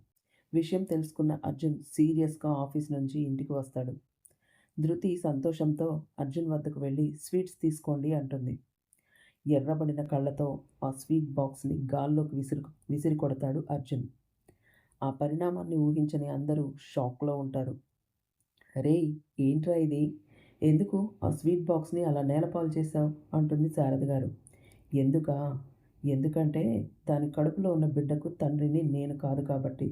S1: విషయం తెలుసుకున్న అర్జున్ సీరియస్‌గా ఆఫీస్ నుంచి ఇంటికి వస్తాడు. ధృతి సంతోషంతో అర్జున్ వద్దకు వెళ్ళి స్వీట్స్ తీసుకోండి అంటుంది. ఎర్రబడిన కళ్ళతో ఆ స్వీట్ బాక్స్‌ని గాల్లోకి విసిరి కొడతాడు అర్జున్. ఆ పరిణామాన్ని ఊహించని అందరూ షాక్‌లో ఉంటారు. "అరేయ్! ఏంట్రా ఇది? ఎందుకు ఆ స్వీట్ బాక్స్‌ని అలా నేలపాలు చేశావు?" అంటుంది శారద గారు. "ఎందుకా? ఎందుకంటే దాని కడుపులో ఉన్న బిడ్డకు తండ్రిని నేను కాదు కాబట్టి,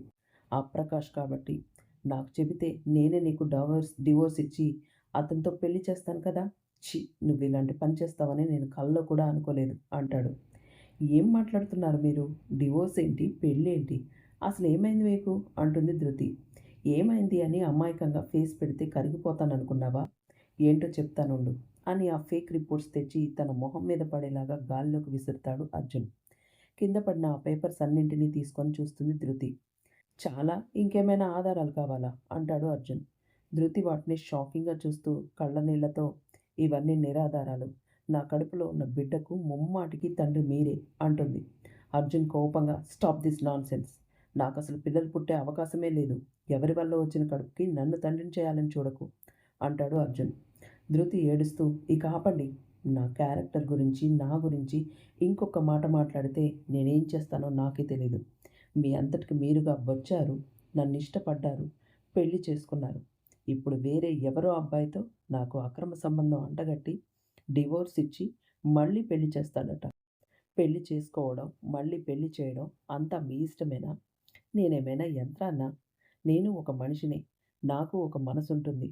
S1: ఆ ప్రకాష్ కాబట్టి. నాకు చెబితే నేనే నీకు డివోర్స్ ఇచ్చి అతనితో పెళ్లి చేస్తాను కదా! ఛీ! నువ్విలాంటి పని చేస్తావని నేను కల్లో కూడా అనుకోలేదు" అంటాడు. "ఏం మాట్లాడుతున్నారు మీరు? డివోర్స్ ఏంటి? పెళ్ళేంటి? అసలేమైంది మీకు?" అంటుంది ధృతి. "ఏమైంది అని అమాయకంగా ఫేస్ పెడితే కరిగిపోతాననుకున్నావా? ఏంటో చెప్తానుండు" అని ఆ ఫేక్ రిపోర్ట్స్ తెచ్చి తన మొహం మీద పడేలాగా గాల్లోకి విసురుతాడు అర్జున్. కింద పడిన ఆ పేపర్స్ అన్నింటినీ తీసుకొని చూస్తుంది ధృతి. "చాలా? ఇంకేమైనా ఆధారాలు కావాలా?" అంటాడు అర్జున్. ధృతి వాటిని షాకింగ్‌గా చూస్తూ కళ్ళనీళ్లతో, "ఇవన్నీ నిరాధారాలు. నా కడుపులో ఉన్న బిడ్డకు ముమ్మాటికి తండ్రి మీరే" అంటుంది. అర్జున్ కోపంగా, "స్టాప్ దిస్ నాన్‌సెన్స్. నాకసలు పిల్లలు పుట్టే అవకాశమే లేదు. ఎవరి వల్ల వచ్చిన కడుపుకి నన్ను తండ్రిని చేయాలని చూడకు" అంటాడు అర్జున్. ధృతి ఏడుస్తూ, "ఇక ఆపండి. నా క్యారెక్టర్ గురించి, నా గురించి ఇంకొక మాట మాట్లాడితే నేనేం చేస్తానో నాకే తెలీదు. మీ అంతటికి మీరుగా వచ్చారు, నన్నిష్టపడ్డారు, పెళ్లి చేసుకున్నారు. ఇప్పుడు వేరే ఎవరో అబ్బాయితో నాకు అక్రమ సంబంధం అంటగట్టి, డివోర్స్ ఇచ్చి మళ్ళీ పెళ్లి చేస్తాడట. పెళ్లి చేసుకోవడం, మళ్ళీ పెళ్లి చేయడం అంతా మీ ఇష్టమేనా? నేనేమైనా యంత్రాన్నా? నేను ఒక మనిషినే. నాకు ఒక మనసుంటుంది.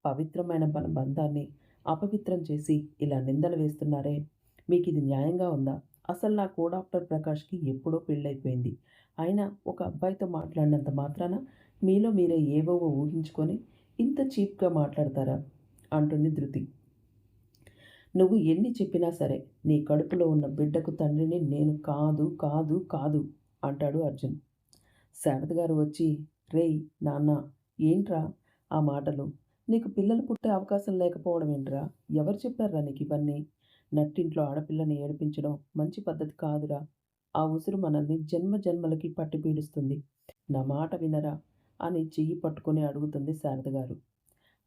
S1: పవిత్రమైన మన బంధాన్ని అపవిత్రం చేసి ఇలా నిందలు వేస్తున్నారే! మీకిది న్యాయంగా ఉందా? అసలు నా కో-డాక్టర్ ప్రకాష్‌కి ఎప్పుడో పెళ్లయిపోయింది. అయినా ఒక అబ్బాయితో మాట్లాడినంత మాత్రాన మీలో మీరే ఏవేవో ఊహించుకొని ఇంత చీప్‌గా మాట్లాడతారా?" అంటుంది ధృతి. "నువ్వు ఎన్ని చెప్పినా సరే నీ కడుపులో ఉన్న బిడ్డకు తండ్రిని నేను కాదు, కాదు, కాదు" అంటాడు అర్జున్. శారద గారు వచ్చి, "రేయ్ నాన్నా! ఏంట్రా ఆ మాటలు? నీకు పిల్లలు పుట్టే అవకాశం లేకపోవడం ఏంట్రా? ఎవరు చెప్పారురా నీకివన్నీ? నట్టింట్లో ఆడపిల్లని ఏడిపించడం మంచి పద్ధతి కాదురా. ఆ ఉసురు మనల్ని జన్మ జన్మలకి పట్టి పీడిస్తుంది. నా మాట వినరా?" అని చెయ్యి పట్టుకొని అడుగుతుంది శారద గారు.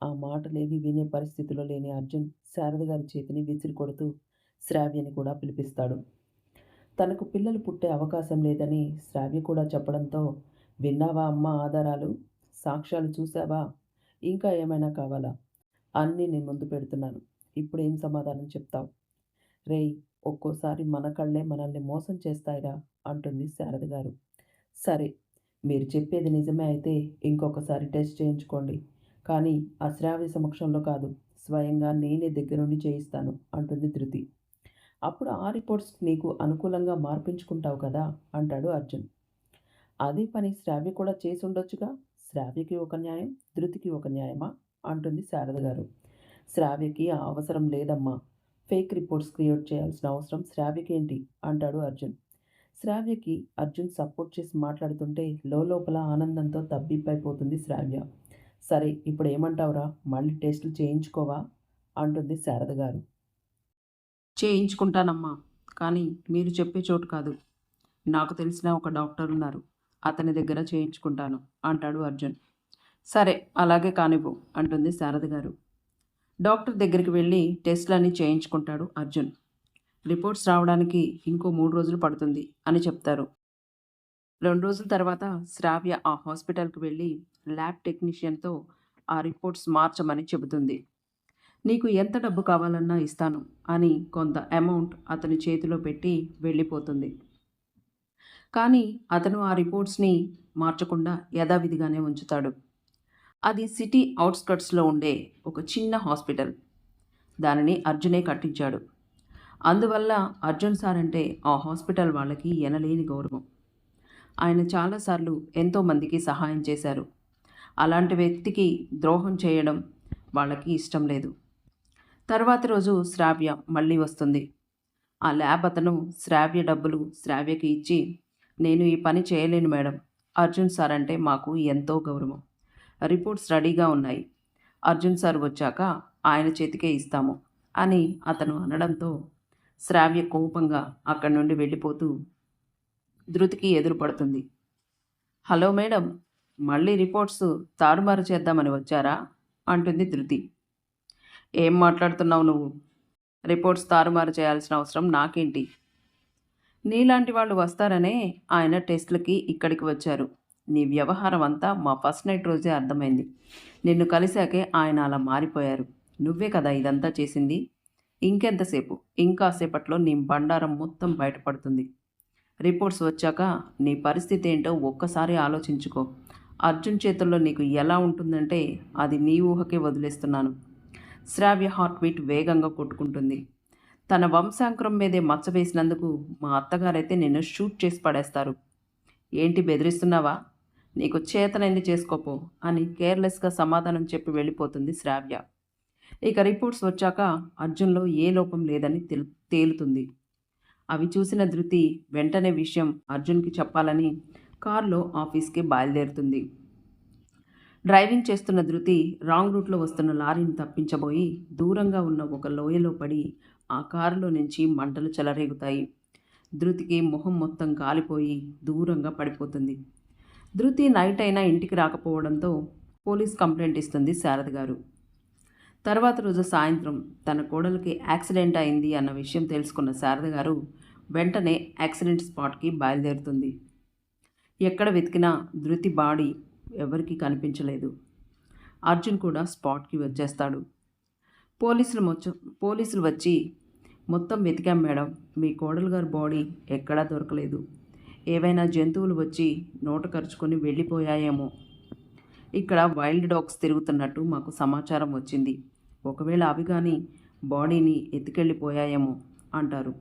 S1: ఆ మాటలేవి వినే పరిస్థితిలో లేని అర్జున్ శారద గారి చేతిని విసిరి కొడుతూ శ్రావ్యని కూడా పిలిపిస్తాడు. తనకు పిల్లలు పుట్టే అవకాశం లేదని శ్రావ్య కూడా చెప్పడంతో, "విన్నావా అమ్మా ఆధారాలు? సాక్ష్యాలు చూసావా? ఇంకా ఏమైనా కావాలా? అన్నీ నీ ముందు పెడుతున్నాను. ఇప్పుడేం సమాధానం చెప్తావు? రేయ్! ఒక్కోసారి మన కళ్ళే మనల్ని మోసం చేస్తాయిరా" అంటుంది శారద గారు. "సరే, మీరు చెప్పేది నిజమే అయితే ఇంకొకసారి టెస్ట్ చేయించుకోండి. కానీ ఆ శ్రావ్య సమక్షంలో కాదు. స్వయంగా నేనే దగ్గరుండి చేయిస్తాను" అంటుంది ధృతి. "అప్పుడు ఆ రిపోర్ట్స్ నీకు అనుకూలంగా మార్పించుకుంటావు కదా" అంటాడు అర్జున్. "అదే పని శ్రావ్య కూడా చేసుండొచ్చుగా. శ్రావ్యకి ఒక న్యాయం, ధృతికి ఒక న్యాయమా?" అంటుంది శారద గారు. "శ్రావ్యకి ఆ అవసరం లేదమ్మా. ఫేక్ రిపోర్ట్స్ క్రియేట్ చేయాల్సిన అవసరం శ్రావ్యకేంటి?" అంటాడు అర్జున్. శ్రావ్యకి అర్జున్ సపోర్ట్ చేసి మాట్లాడుతుంటే లోలోపల ఆనందంతో తబ్బిబ్బైపోతుంది శ్రావ్య. "సరే, ఇప్పుడేమంటావురా? మళ్ళీ టెస్టులు చేయించుకోవా?" అంటుంది శారద గారు. "చేయించుకుంటానమ్మా. కానీ మీరు చెప్పే చోటు కాదు. నాకు తెలిసిన ఒక డాక్టర్ ఉన్నారు. అతని దగ్గర చేయించుకుంటాను" అంటాడు అర్జున్. "సరే, అలాగే కానివ్వు" అంటుంది శారద గారు. డాక్టర్ దగ్గరికి వెళ్ళి టెస్టులన్నీ చేయించుకుంటాడు అర్జున్. రిపోర్ట్స్ రావడానికి ఇంకో 3 రోజులు పడుతుంది అని చెప్తారు. 2 రోజుల తర్వాత శ్రావ్య ఆ హాస్పిటల్‌కి వెళ్ళి ల్యాబ్ టెక్నీషియన్‌తో ఆ రిపోర్ట్స్ మార్చమని చెబుతుంది. "నీకు ఎంత డబ్బు కావాలన్నా ఇస్తాను" అని కొంత అమౌంట్ అతని చేతిలో పెట్టి వెళ్ళిపోతుంది. కానీ అతను ఆ రిపోర్ట్స్‌ని మార్చకుండా యథావిధిగానే ఉంచుతాడు. అది సిటీ ఔట్‌స్కర్ట్స్‌లో ఉండే ఒక చిన్న హాస్పిటల్. దానిని అర్జునే కట్టించాడు. అందువల్ల అర్జున్ సార్ అంటే ఆ హాస్పిటల్ వాళ్ళకి ఎనలేని గౌరవం. ఆయన చాలాసార్లు ఎంతోమందికి సహాయం చేశారు. అలాంటి వ్యక్తికి ద్రోహం చేయడం వాళ్ళకి ఇష్టం లేదు. తర్వాతి రోజు శ్రావ్య మళ్ళీ వస్తుంది. ఆ ల్యాబ్ అతను శ్రావ్య డబ్బులు శ్రావ్యకి ఇచ్చి, నేను ఈ పని చేయలేను మేడం. అర్జున్ సార్ అంటే మాకు ఎంతో గౌరవం. రిపోర్ట్స్ రెడీగా ఉన్నాయి. అర్జున్ సార్ వచ్చాక ఆయన చేతికే ఇస్తాము అని అతను అనడంతో శ్రావ్య కోపంగా అక్కడి నుండి వెళ్ళిపోతూ ధృతికి ఎదురు పడుతుంది. హలో మేడం, మళ్ళీ రిపోర్ట్స్ తారుమారు చేద్దామని వచ్చారా అంటుంది ధృతి. ఏం మాట్లాడుతున్నావు నువ్వు? రిపోర్ట్స్ తారుమారు చేయాల్సిన అవసరం నాకేంటి? నీలాంటి వాళ్ళు వస్తారనే ఆయన టెస్టులకి ఇక్కడికి వచ్చారు. నీ వ్యవహారం అంతా మా ఫస్ట్ నైట్ రోజే అర్థమైంది. నిన్ను కలిశాకే ఆయన అలా మారిపోయారు. నువ్వే కదా ఇదంతా చేసింది. ఇంకెంతసేపు? ఇంకాసేపట్లో నీ బండారం మొత్తం బయటపడుతుంది. రిపోర్ట్స్ వచ్చాక నీ పరిస్థితి ఏంటో ఒక్కసారి ఆలోచించుకో. అర్జున్ చేతుల్లో నీకు ఎలా ఉంటుందంటే అది నీ ఊహకే వదిలేస్తున్నాను. శ్రావ్య హార్ట్ బీట్ వేగంగా కొట్టుకుంటుంది. తన వంశాంకురం మీదే మచ్చ వేసినందుకు మా అత్తగారైతే నిన్ను షూట్ చేసి పడేస్తారు. ఏంటి బెదిరిస్తున్నావా? నీకు చేతనైంది చేసుకోపో అని కేర్లెస్గా సమాధానం చెప్పి వెళ్ళిపోతుంది శ్రావ్య. ఇక రిపోర్ట్స్ వచ్చాక అర్జున్లో ఏ లోపం లేదని తేలుతుంది. అవి చూసిన ధృతి వెంటనే విషయం అర్జున్కి చెప్పాలని కారులో ఆఫీస్కి బయలుదేరుతుంది. డ్రైవింగ్ చేస్తున్న ధృతి రాంగ్ రూట్లో వస్తున్న లారీని తప్పించబోయి దూరంగా ఉన్న ఒక లోయలో పడి ఆ కారులో నుంచి మంటలు చెలరేగుతాయి. ధృతికి మొహం మొత్తం కాలిపోయి దూరంగా పడిపోతుంది. ధృతి నైట్ అయినా ఇంటికి రాకపోవడంతో పోలీస్ కంప్లైంట్ ఇస్తుంది శారద గారు. తర్వాత రోజు సాయంత్రం తన కోడలికి యాక్సిడెంట్ అయింది అన్న విషయం తెలుసుకున్న శారద గారు వెంటనే యాక్సిడెంట్ స్పాట్కి బయలుదేరుతుంది. ఎక్కడ వెతికినా ధృతి బాడీ ఎవరికీ కనిపించలేదు. అర్జున్ కూడా స్పాట్కి వచ్చేస్తాడు. పోలీసులు వచ్చి మొత్తం వెతికాం మేడం, మీ కోడలు గారి బాడీ ఎక్కడా దొరకలేదు. ఏవైనా జంతువులు వచ్చి నోట కరుచుకొని వెళ్ళిపోయాయేమో. ఇక్కడ వైల్డ్ డాగ్స్ తిరుగుతున్నట్టు మాకు సమాచారం వచ్చింది. ఒకవేళ అవి కానీ బాడీని ఎత్తుకెళ్ళిపోయాయేమో అంటారు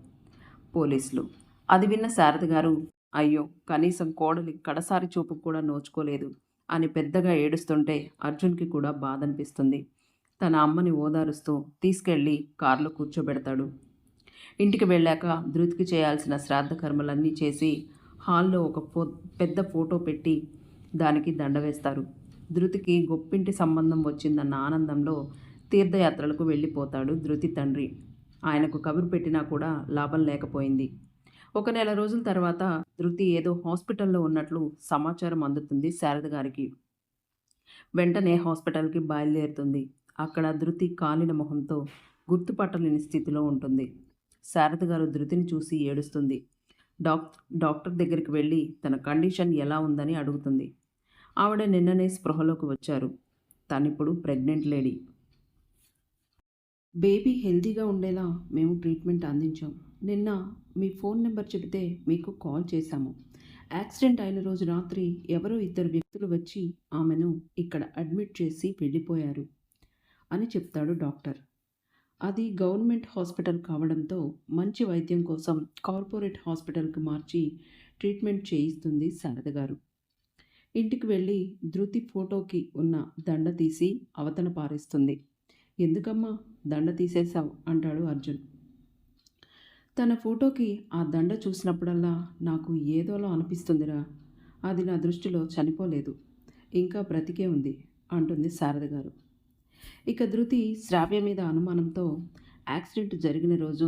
S1: పోలీసులు. అది విన్న శారద గారు, అయ్యో కనీసం కోడలి కడసారి చూపు కూడా నోచుకోలేదు అని పెద్దగా ఏడుస్తుంటే అర్జున్కి కూడా బాధ అనిపిస్తుంది. తన అమ్మని ఓదారుస్తూ తీసుకెళ్ళి కారులో కూర్చోబెడతాడు. ఇంటికి వెళ్ళాక ధృతికి చేయాల్సిన శ్రాద్ధ కర్మలన్నీ చేసి హాల్లో ఒక పెద్ద ఫోటో పెట్టి దానికి దండ వేస్తారు. ధృతికి గొప్పింటి సంబంధం వచ్చిందన్న ఆనందంలో తీర్థయాత్రలకు వెళ్ళిపోతాడు ధృతి తండ్రి. ఆయనకు కబురు పెట్టినా కూడా లాభం లేకపోయింది. ఒక నెల రోజుల తర్వాత ధృతి ఏదో హాస్పిటల్లో ఉన్నట్లు సమాచారం అందుతుంది శారద గారికి. వెంటనే హాస్పిటల్కి బయలుదేరుతుంది. అక్కడ ధృతి కాలిన మొహంతో గుర్తుపట్టలేని స్థితిలో ఉంటుంది. శారద గారు ధృతిని చూసి ఏడుస్తుంది. డాక్టర్ దగ్గరికి వెళ్ళి తన కండిషన్ ఎలా ఉందని అడుగుతుంది. ఆవిడ నిన్ననే స్పృహలోకి వచ్చారు. తనిప్పుడు ప్రెగ్నెంట్ లేడీ. బేబీ హెల్తీగా ఉండేలా మేము ట్రీట్మెంట్ అందించాం. నిన్న మీ ఫోన్ నెంబర్ చెబితే మీకు కాల్ చేశాము. యాక్సిడెంట్ అయిన రోజు రాత్రి ఎవరో ఇద్దరు వ్యక్తులు వచ్చి ఆమెను ఇక్కడ అడ్మిట్ చేసి వెళ్ళిపోయారు అని చెప్తాడు డాక్టర్. అది గవర్నమెంట్ హాస్పిటల్ కావడంతో మంచి వైద్యం కోసం కార్పొరేట్ హాస్పిటల్కి మార్చి ట్రీట్మెంట్ చేయిస్తుంది శారద గారు. ఇంటికి వెళ్ళి ధృతి ఫోటోకి ఉన్న దండ తీసి అవతల పారేస్తుంది. ఎందుకమ్మా దండ తీసేశావు అంటాడు అర్జున్. తన ఫోటోకి ఆ దండ చూసినప్పుడల్లా నాకు ఏదోలా అనిపిస్తుందిరా. అది నా దృష్టిలో చనిపోలేదు, ఇంకా బ్రతికే ఉంది అంటుంది శారద గారు. ఇక ధృతి శ్రావ్య మీద అనుమానంతో యాక్సిడెంట్ జరిగిన రోజు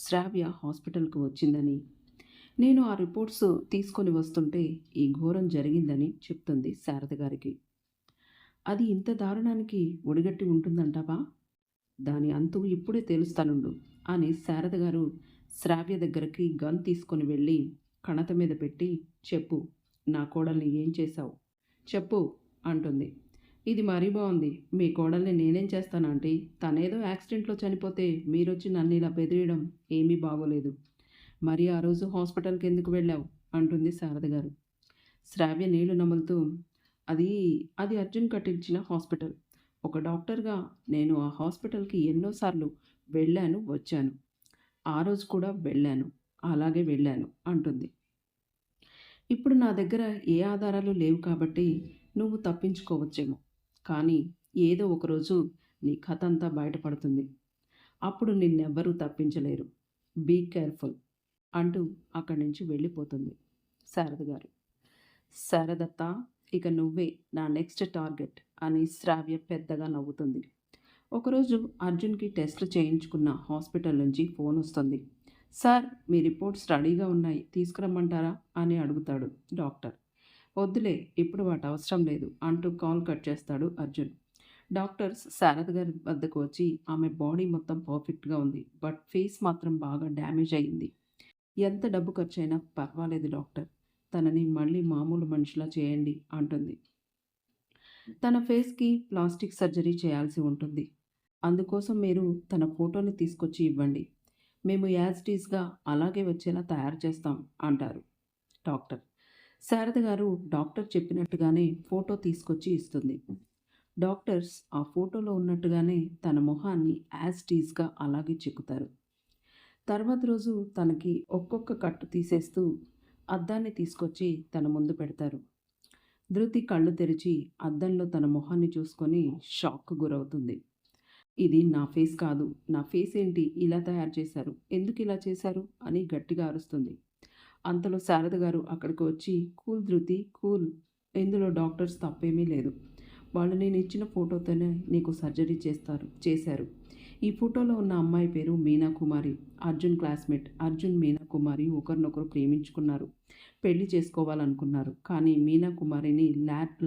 S1: శ్రావ్య హాస్పిటల్కు వచ్చిందని, నేను ఆ రిపోర్ట్స్ తీసుకొని వస్తుంటే ఈ ఘోరం జరిగిందని చెప్తుంది శారద గారికి. అది ఇంత దారుణానికి ఒడిగట్టి ఉంటుందంటావా? దాని అంతు ఇప్పుడే తెలుస్తానుండు అని శారద గారు శ్రావ్య దగ్గరికి గన్ తీసుకొని వెళ్ళి కణత మీద పెట్టి, చెప్పు నా కోడల్ని ఏం చేశావు చెప్పు అంటుంది. ఇది మరీ బాగుంది. మీ కోడల్ని నేనేం చేస్తాను ఆంటీ? తనేదో యాక్సిడెంట్లో చనిపోతే మీరొచ్చి నన్ను ఇలా బెదిరియడం ఏమీ బాగోలేదు. మరి ఆ రోజు హాస్పిటల్కి ఎందుకు వెళ్ళావు అంటుంది శారద గారు. శ్రావ్య నీళ్లు నములుతూ, అది అది అర్జున్ కట్టించిన హాస్పిటల్. ఒక డాక్టర్గా నేను ఆ హాస్పిటల్కి ఎన్నోసార్లు వెళ్ళాను వచ్చాను. ఆ రోజు కూడా వెళ్ళాను, అలాగే వెళ్ళాను అంటుంది. ఇప్పుడు నా దగ్గర ఏ ఆధారాలు లేవు కాబట్టి నువ్వు తప్పించుకోవచ్చేమో, కానీ ఏదో ఒకరోజు నీ కథ అంతా బయటపడుతుంది. అప్పుడు నిన్నెవ్వరూ తప్పించలేరు. బీ కేర్ఫుల్ అంటూ అక్కడి నుంచి వెళ్ళిపోతుంది. శారద గారు. శారదత్త, ఇక నువ్వే నా నెక్స్ట్ టార్గెట్ అని శ్రావ్య పెద్దగా నవ్వుతుంది. ఒకరోజు అర్జున్‌కి టెస్టులు చేయించుకున్న హాస్పిటల్ నుంచి ఫోన్ వస్తుంది. సార్, మీ రిపోర్ట్స్ రెడీగా ఉన్నాయి, తీసుకురమ్మంటారా అని అడుగుతాడు డాక్టర్. వద్దులే, ఇప్పుడు వాటి అవసరం లేదు అంటూ కాల్ కట్ చేస్తాడు అర్జున్. డాక్టర్స్ శారద గారి వద్దకు వచ్చి ఆమె బాడీ మొత్తం పర్ఫెక్ట్గా ఉంది, బట్ ఫేస్ మాత్రం బాగా డ్యామేజ్ అయ్యింది. ఎంత డబ్బు ఖర్చైనా పర్వాలేదు డాక్టర్, తనని మళ్ళీ మామూలు మనిషిలా చేయండి అంటుంది. తన ఫేస్కి ప్లాస్టిక్ సర్జరీ చేయాల్సి ఉంటుంది. అందుకోసం మీరు తన ఫోటోని తీసుకొచ్చి ఇవ్వండి, మేము యాజ్ ఇట్ ఈస్‌గా అలాగే వచ్చేలా తయారు చేస్తాం అంటారు డాక్టర్. శారద గారు డాక్టర్ చెప్పినట్టుగానే ఫోటో తీసుకొచ్చి ఇస్తుంది. డాక్టర్స్ ఆ ఫోటోలో ఉన్నట్టుగానే తన మొహాన్ని యాజ్ ఇట్ ఈస్‌గా అలాగే చెక్కుతారు. తర్వాత రోజు తనకి ఒక్కొక్క కట్టు తీసేస్తూ అద్దాన్ని తీసుకొచ్చి తన ముందు పెడతారు. ధృతి కళ్ళు తెరిచి అద్దంలో తన మొహాన్ని చూసుకొని షాక్‌కు గురవుతుంది. ఇది నా ఫేస్ కాదు, నా ఫేస్ ఏంటి ఇలా తయారు చేశారు, ఎందుకు ఇలా చేశారు అని గట్టిగా అరుస్తుంది. అంతలో శారద గారు అక్కడికి వచ్చి, కూల్ ధృతి, కూల్, ఇందులో డాక్టర్స్ తప్పేమీ లేదు, వాళ్ళు నేను ఇచ్చిన ఫోటోతోనే నీకు సర్జరీ చేశారు. ఈ ఫోటోలో ఉన్న అమ్మాయి పేరు మీనా కుమారి, అర్జున్ క్లాస్మేట్. అర్జున్ మీనా కుమారి ఒకరినొకరు ప్రేమించుకున్నారు, పెళ్లి చేసుకోవాలనుకున్నారు. కానీ మీనా కుమారిని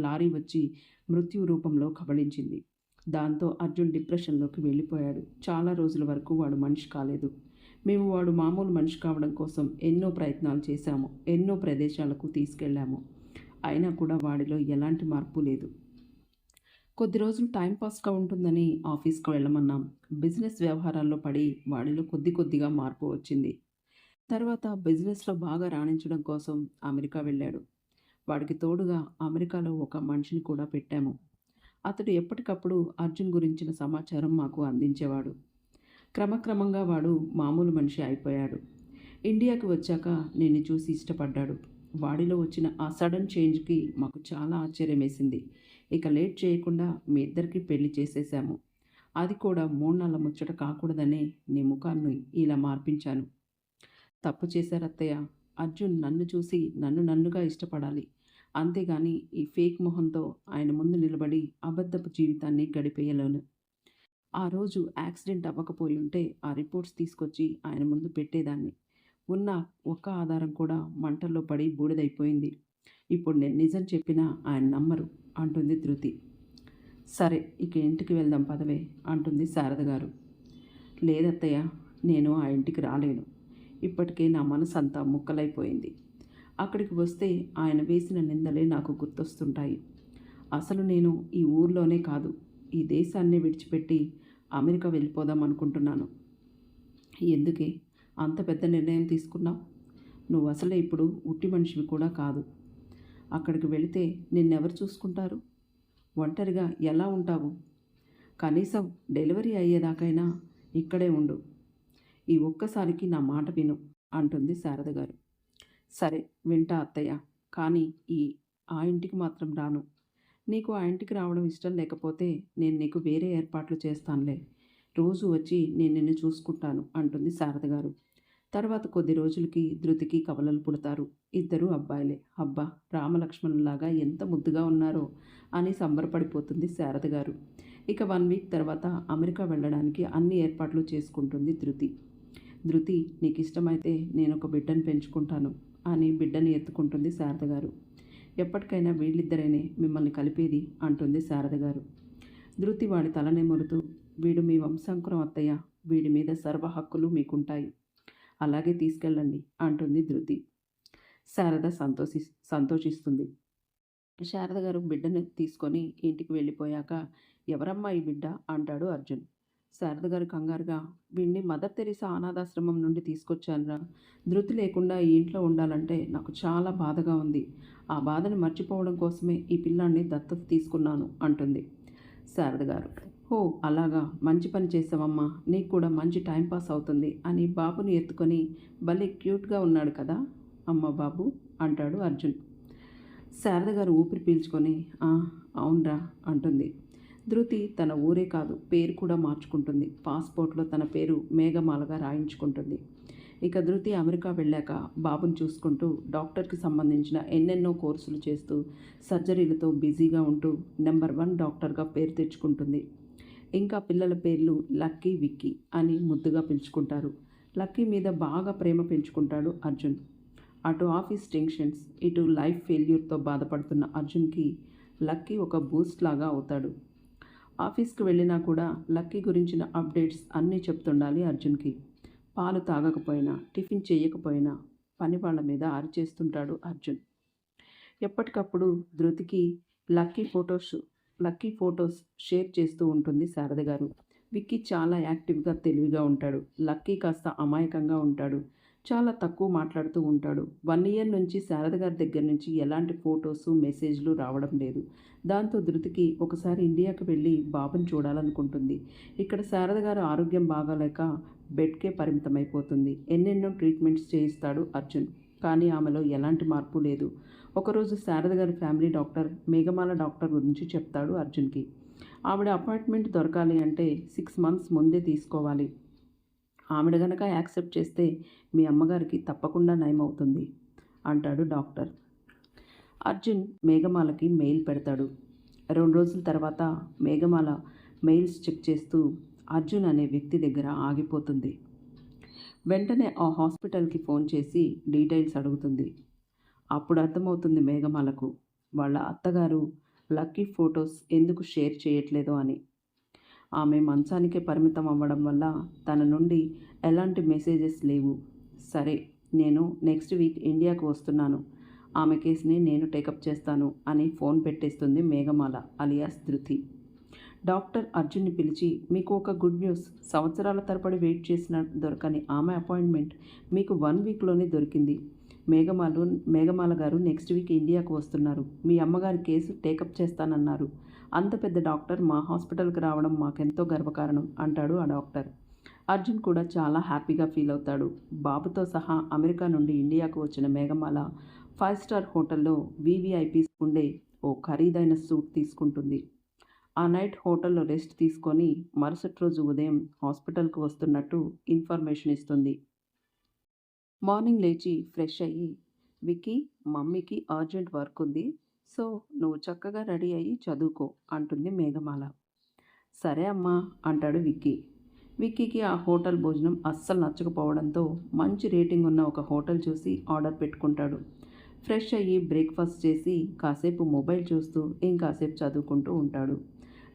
S1: లారీ వచ్చి మృత్యు రూపంలో కబళించింది. దాంతో అర్జున్ డిప్రెషన్లోకి వెళ్ళిపోయాడు. చాలా రోజుల వరకు వాడు మనిషి కాలేదు. మేము వాడు మామూలు మనిషి కావడం కోసం ఎన్నో ప్రయత్నాలు చేశాము, ఎన్నో ప్రదేశాలకు తీసుకెళ్ళాము. అయినా కూడా వాడిలో ఎలాంటి మార్పు లేదు. కొద్ది రోజులు టైంపాస్గా ఉంటుందని ఆఫీస్కి వెళ్ళమన్నాం. బిజినెస్ వ్యవహారాల్లో పడి వాడిలో కొద్దిగా మార్పు వచ్చింది. తర్వాత బిజినెస్లో బాగా రాణించడం కోసం అమెరికా వెళ్ళాడు. వాడికి తోడుగా అమెరికాలో ఒక మనిషిని కూడా పెట్టాము. అతడు ఎప్పటికప్పుడు అర్జున్ గురించిన సమాచారం మాకు అందించేవాడు. క్రమక్రమంగా వాడు మామూలు మనిషి అయిపోయాడు. ఇండియాకి వచ్చాక నిన్ను చూసి ఇష్టపడ్డాడు. వాడిలో వచ్చిన ఆ సడన్ చేంజ్కి మాకు చాలా ఆశ్చర్యం వేసింది. ఇక లేట్ చేయకుండా మీ ఇద్దరికి పెళ్లి చేసేసాము. అది కూడా 3 నెలల ముచ్చట కాకూడదనే నీ ముఖాన్ని ఇలా మార్పించాను. తప్పు చేశారు అత్తయ్య. అర్జున్ నన్ను చూసి నన్నుగా ఇష్టపడాలి, అంతేగాని ఈ ఫేక్ మొహంతో ఆయన ముందు నిలబడి అబద్ధపు జీవితాన్ని గడిపేయలేను. ఆ రోజు యాక్సిడెంట్ అవ్వకపోయి ఉంటే ఆ రిపోర్ట్స్ తీసుకొచ్చి ఆయన ముందు పెట్టేదాన్ని. ఉన్న ఒక్క ఆధారం కూడా మంటల్లో పడి బూడిదైపోయింది. ఇప్పుడు నేను నిజం చెప్పినా ఆయన నమ్మరు అంటుంది ధృతి. సరే, ఇక ఇంటికి వెళ్దాం పదవే అంటుంది శారద గారు. లేదత్తయ్య, నేను ఆ ఇంటికి రాలేను. ఇప్పటికే నా మనసు అంతా ముక్కలైపోయింది. అక్కడికి వస్తే ఆయన వేసిన నిందలే నాకు గుర్తొస్తుంటాయి. అసలు నేను ఈ ఊర్లోనే కాదు, ఈ దేశాన్ని విడిచిపెట్టి అమెరికా వెళ్ళిపోదాం అనుకుంటున్నాను. ఎందుకే అంత పెద్ద నిర్ణయం తీసుకున్నావు? నువ్వు అసలే ఇప్పుడు ఉట్టి మనిషివి కూడా కాదు. అక్కడికి వెళితే నిన్నెవరు చూసుకుంటారు? ఒంటరిగా ఎలా ఉంటావు? కనీసం డెలివరీ అయ్యేదాకైనా ఇక్కడే ఉండు. ఈ ఒక్కసారికి నా మాట విను అంటుంది శారద గారు. సరే, వింటా అత్తయ్య, కానీ ఆ ఇంటికి మాత్రం రాను. నీకు ఆ ఇంటికి రావడం ఇష్టం లేకపోతే నేను నీకు వేరే ఏర్పాట్లు చేస్తానులే. రోజు వచ్చి నేను నిన్ను చూసుకుంటాను అంటుంది శారద గారు. తర్వాత కొద్ది రోజులకి ధృతికి కవలలు పుడతారు. ఇద్దరు అబ్బాయిలే. అబ్బా, రామలక్ష్మణులాగా ఎంత ముద్దుగా ఉన్నారో అని సంబరపడిపోతుంది శారద గారు. ఇక 1 వీక్ తర్వాత అమెరికా వెళ్ళడానికి అన్ని ఏర్పాట్లు చేసుకుంటుంది ధృతి. ధృతి, నీకు ఇష్టమైతే నేను ఒక బిడ్డను పెంచుకుంటాను అని బిడ్డని ఎత్తుకుంటుంది శారద గారు. ఎప్పటికైనా వీళ్ళిద్దరేనే మిమ్మల్ని కలిపేది అంటుంది శారద గారు. ధృతి వాడి తలనెమురుతూ, వీడు మీ వంశాంకురం అత్తయ్య, వీడి మీద సర్వ హక్కులు మీకుంటాయి, అలాగే తీసుకెళ్ళండి అంటుంది ధృతి. శారద సంతోషిస్తుంది. శారద గారు బిడ్డను తీసుకొని ఇంటికి వెళ్ళిపోయాక, ఎవరమ్మా ఈ బిడ్డ అంటాడు అర్జున్. శారద గారు కంగారుగా, వీడిని మదర్ తెరీసా అనాథాశ్రమం నుండి తీసుకొచ్చానురా. ధృతి లేకుండా ఈ ఇంట్లో ఉండాలంటే నాకు చాలా బాధగా ఉంది. ఆ బాధను మర్చిపోవడం కోసమే ఈ పిల్లాన్ని దత్తత తీసుకున్నాను అంటుంది. శారద గారు, ఓ అలాగా, మంచి పని చేసావమ్మా, నీకు కూడా మంచి టైంపాస్ అవుతుంది అని బాబుని ఎత్తుకొని, భలే క్యూట్గా ఉన్నాడు కదా అమ్మ బాబు అంటాడు అర్జున్. శారద గారు ఊపిరి పీల్చుకొని, అవునరా అంటుంది. ధృతి తన ఊరే కాదు, పేరు కూడా మార్చుకుంటుంది. పాస్పోర్ట్లో తన పేరు మేఘమాలగా రాయించుకుంటుంది. ఇక ధృతి అమెరికా వెళ్ళాక బాబుని చూసుకుంటూ డాక్టర్కి సంబంధించిన ఎన్నెన్నో కోర్సులు చేస్తూ సర్జరీలతో బిజీగా ఉంటూ నెంబర్ 1 డాక్టర్గా పేరు తెచ్చుకుంటుంది. ఇంకా పిల్లల పేర్లు లక్కీ, విక్కీ అని ముద్దుగా పిలుచుకుంటారు. లక్కీ మీద బాగా ప్రేమ పెంచుకుంటాడు అర్జున్. అటు ఆఫీస్ టెన్షన్స్, ఇటు లైఫ్ ఫెయిల్యూర్తో బాధపడుతున్న అర్జున్కి లక్కీ ఒక బూస్ట్ లాగా అవుతాడు. ఆఫీస్కి వెళ్ళినా కూడా లక్కీ గురించిన అప్డేట్స్ అన్నీ చెప్తుండాలి అర్జున్కి. పాలు తాగకపోయినా, టిఫిన్ చేయకపోయినా పని వాళ్ళ మీద అరిచేస్తుంటాడు అర్జున్. ఎప్పటికప్పుడు ధృతికి lucky photos lucky photos share చేస్తూ ఉంటుంది శారద గారు. విక్కీ చాలా యాక్టివ్గా, తెలివిగా ఉంటాడు. లక్కీ కాస్త అమాయకంగా ఉంటాడు. చాలా తక్కువ మాట్లాడుతూ ఉంటాడు. 1 ఇయర్ నుంచి శారద గారి దగ్గర నుంచి ఎలాంటి ఫొటోసు, మెసేజ్లు రావడం లేదు. దాంతో ధృతికి ఒకసారి ఇండియాకి వెళ్ళి బాబుని చూడాలనుకుంటుంది. ఇక్కడ శారద గారు ఆరోగ్యం బాగాలేక బెడ్కే పరిమితమైపోతుంది. ఎన్నెన్నో ట్రీట్మెంట్స్ చేయిస్తాడు అర్జున్. కానీ ఆమెలో ఎలాంటి మార్పు లేదు. ఒకరోజు శారద గారి ఫ్యామిలీ డాక్టర్ మేఘమాల డాక్టర్ గురించి చెప్తాడు అర్జున్కి. ఆవిడ అపాయింట్మెంట్ దొరకాలి అంటే 6 మంత్స్ ముందే తీసుకోవాలి. ఆవిడ గనక యాక్సెప్ట్ చేస్తే మీ అమ్మగారికి తప్పకుండా నయమవుతుంది అంటాడు డాక్టర్. అర్జున్ మేఘమాలకి మెయిల్ పెడతాడు. 2 రోజుల తర్వాత మేఘమాల మెయిల్స్ చెక్ చేస్తూ అర్జున్ అనే వ్యక్తి దగ్గర ఆగిపోతుంది. వెంటనే ఆ హాస్పిటల్కి ఫోన్ చేసి డీటెయిల్స్ అడుగుతుంది. అప్పుడు అర్థమవుతుంది మేఘమాలకు వాళ్ళ అత్తగారు లక్కీ ఫొటోస్ ఎందుకు షేర్ చేయట్లేదో అని. ఆమె మంచానికే పరిమితం అవ్వడం వల్ల తన నుండి ఎలాంటి మెసేజెస్ లేవు. సరే, నేను నెక్స్ట్ వీక్ ఇండియాకు వస్తున్నాను. ఆమె కేసుని నేను టేకప్ చేస్తాను అని ఫోన్ పెట్టేస్తుంది మేఘమాల అలియాస్ ధృతి. డాక్టర్ అర్జున్ని పిలిచి, మీకు ఒక గుడ్ న్యూస్. సంవత్సరాల తరబడి వెయిట్ చేసిన దొరకని ఆమె అపాయింట్మెంట్ మీకు 1 వీక్లోనే దొరికింది. మేఘమాల గారు నెక్స్ట్ వీక్ ఇండియాకు వస్తున్నారు. మీ అమ్మగారి కేసు టేకప్ చేస్తానన్నారు. అంత పెద్ద డాక్టర్ మా హాస్పిటల్కి రావడం మాకెంతో గర్వకారణం అంటాడు ఆ డాక్టర్. అర్జున్ కూడా చాలా హ్యాపీగా ఫీల్ అవుతాడు. బాబుతో సహా అమెరికా నుండి ఇండియాకు వచ్చిన మేఘమాల 5 స్టార్ హోటల్లో వీవీఐపీస్ ఉండే ఓ ఖరీదైన సూట్ తీసుకుంటుంది. ఆ నైట్ హోటల్లో రెస్ట్ తీసుకొని మరుసటి రోజు ఉదయం హాస్పిటల్కి వస్తున్నట్టు ఇన్ఫర్మేషన్ ఇస్తుంది. మార్నింగ్ లేచి ఫ్రెష్ అయ్యి, విక్కీ, మమ్మీకి అర్జెంట్ వర్క్ ఉంది, సో నువ్వు చక్కగా రెడీ అయ్యి చదువుకో అంటుంది మేఘమాల. సరే అమ్మా అంటాడు విక్కీ. విక్కీకి ఆ హోటల్ భోజనం అస్సలు నచ్చకపోవడంతో మంచి రేటింగ్ ఉన్న ఒక హోటల్ చూసి ఆర్డర్ పెట్టుకుంటాడు. ఫ్రెష్ అయ్యి బ్రేక్ఫాస్ట్ చేసి కాసేపు మొబైల్ చూస్తూ ఇంకాసేపు చదువుకుంటూ ఉంటాడు.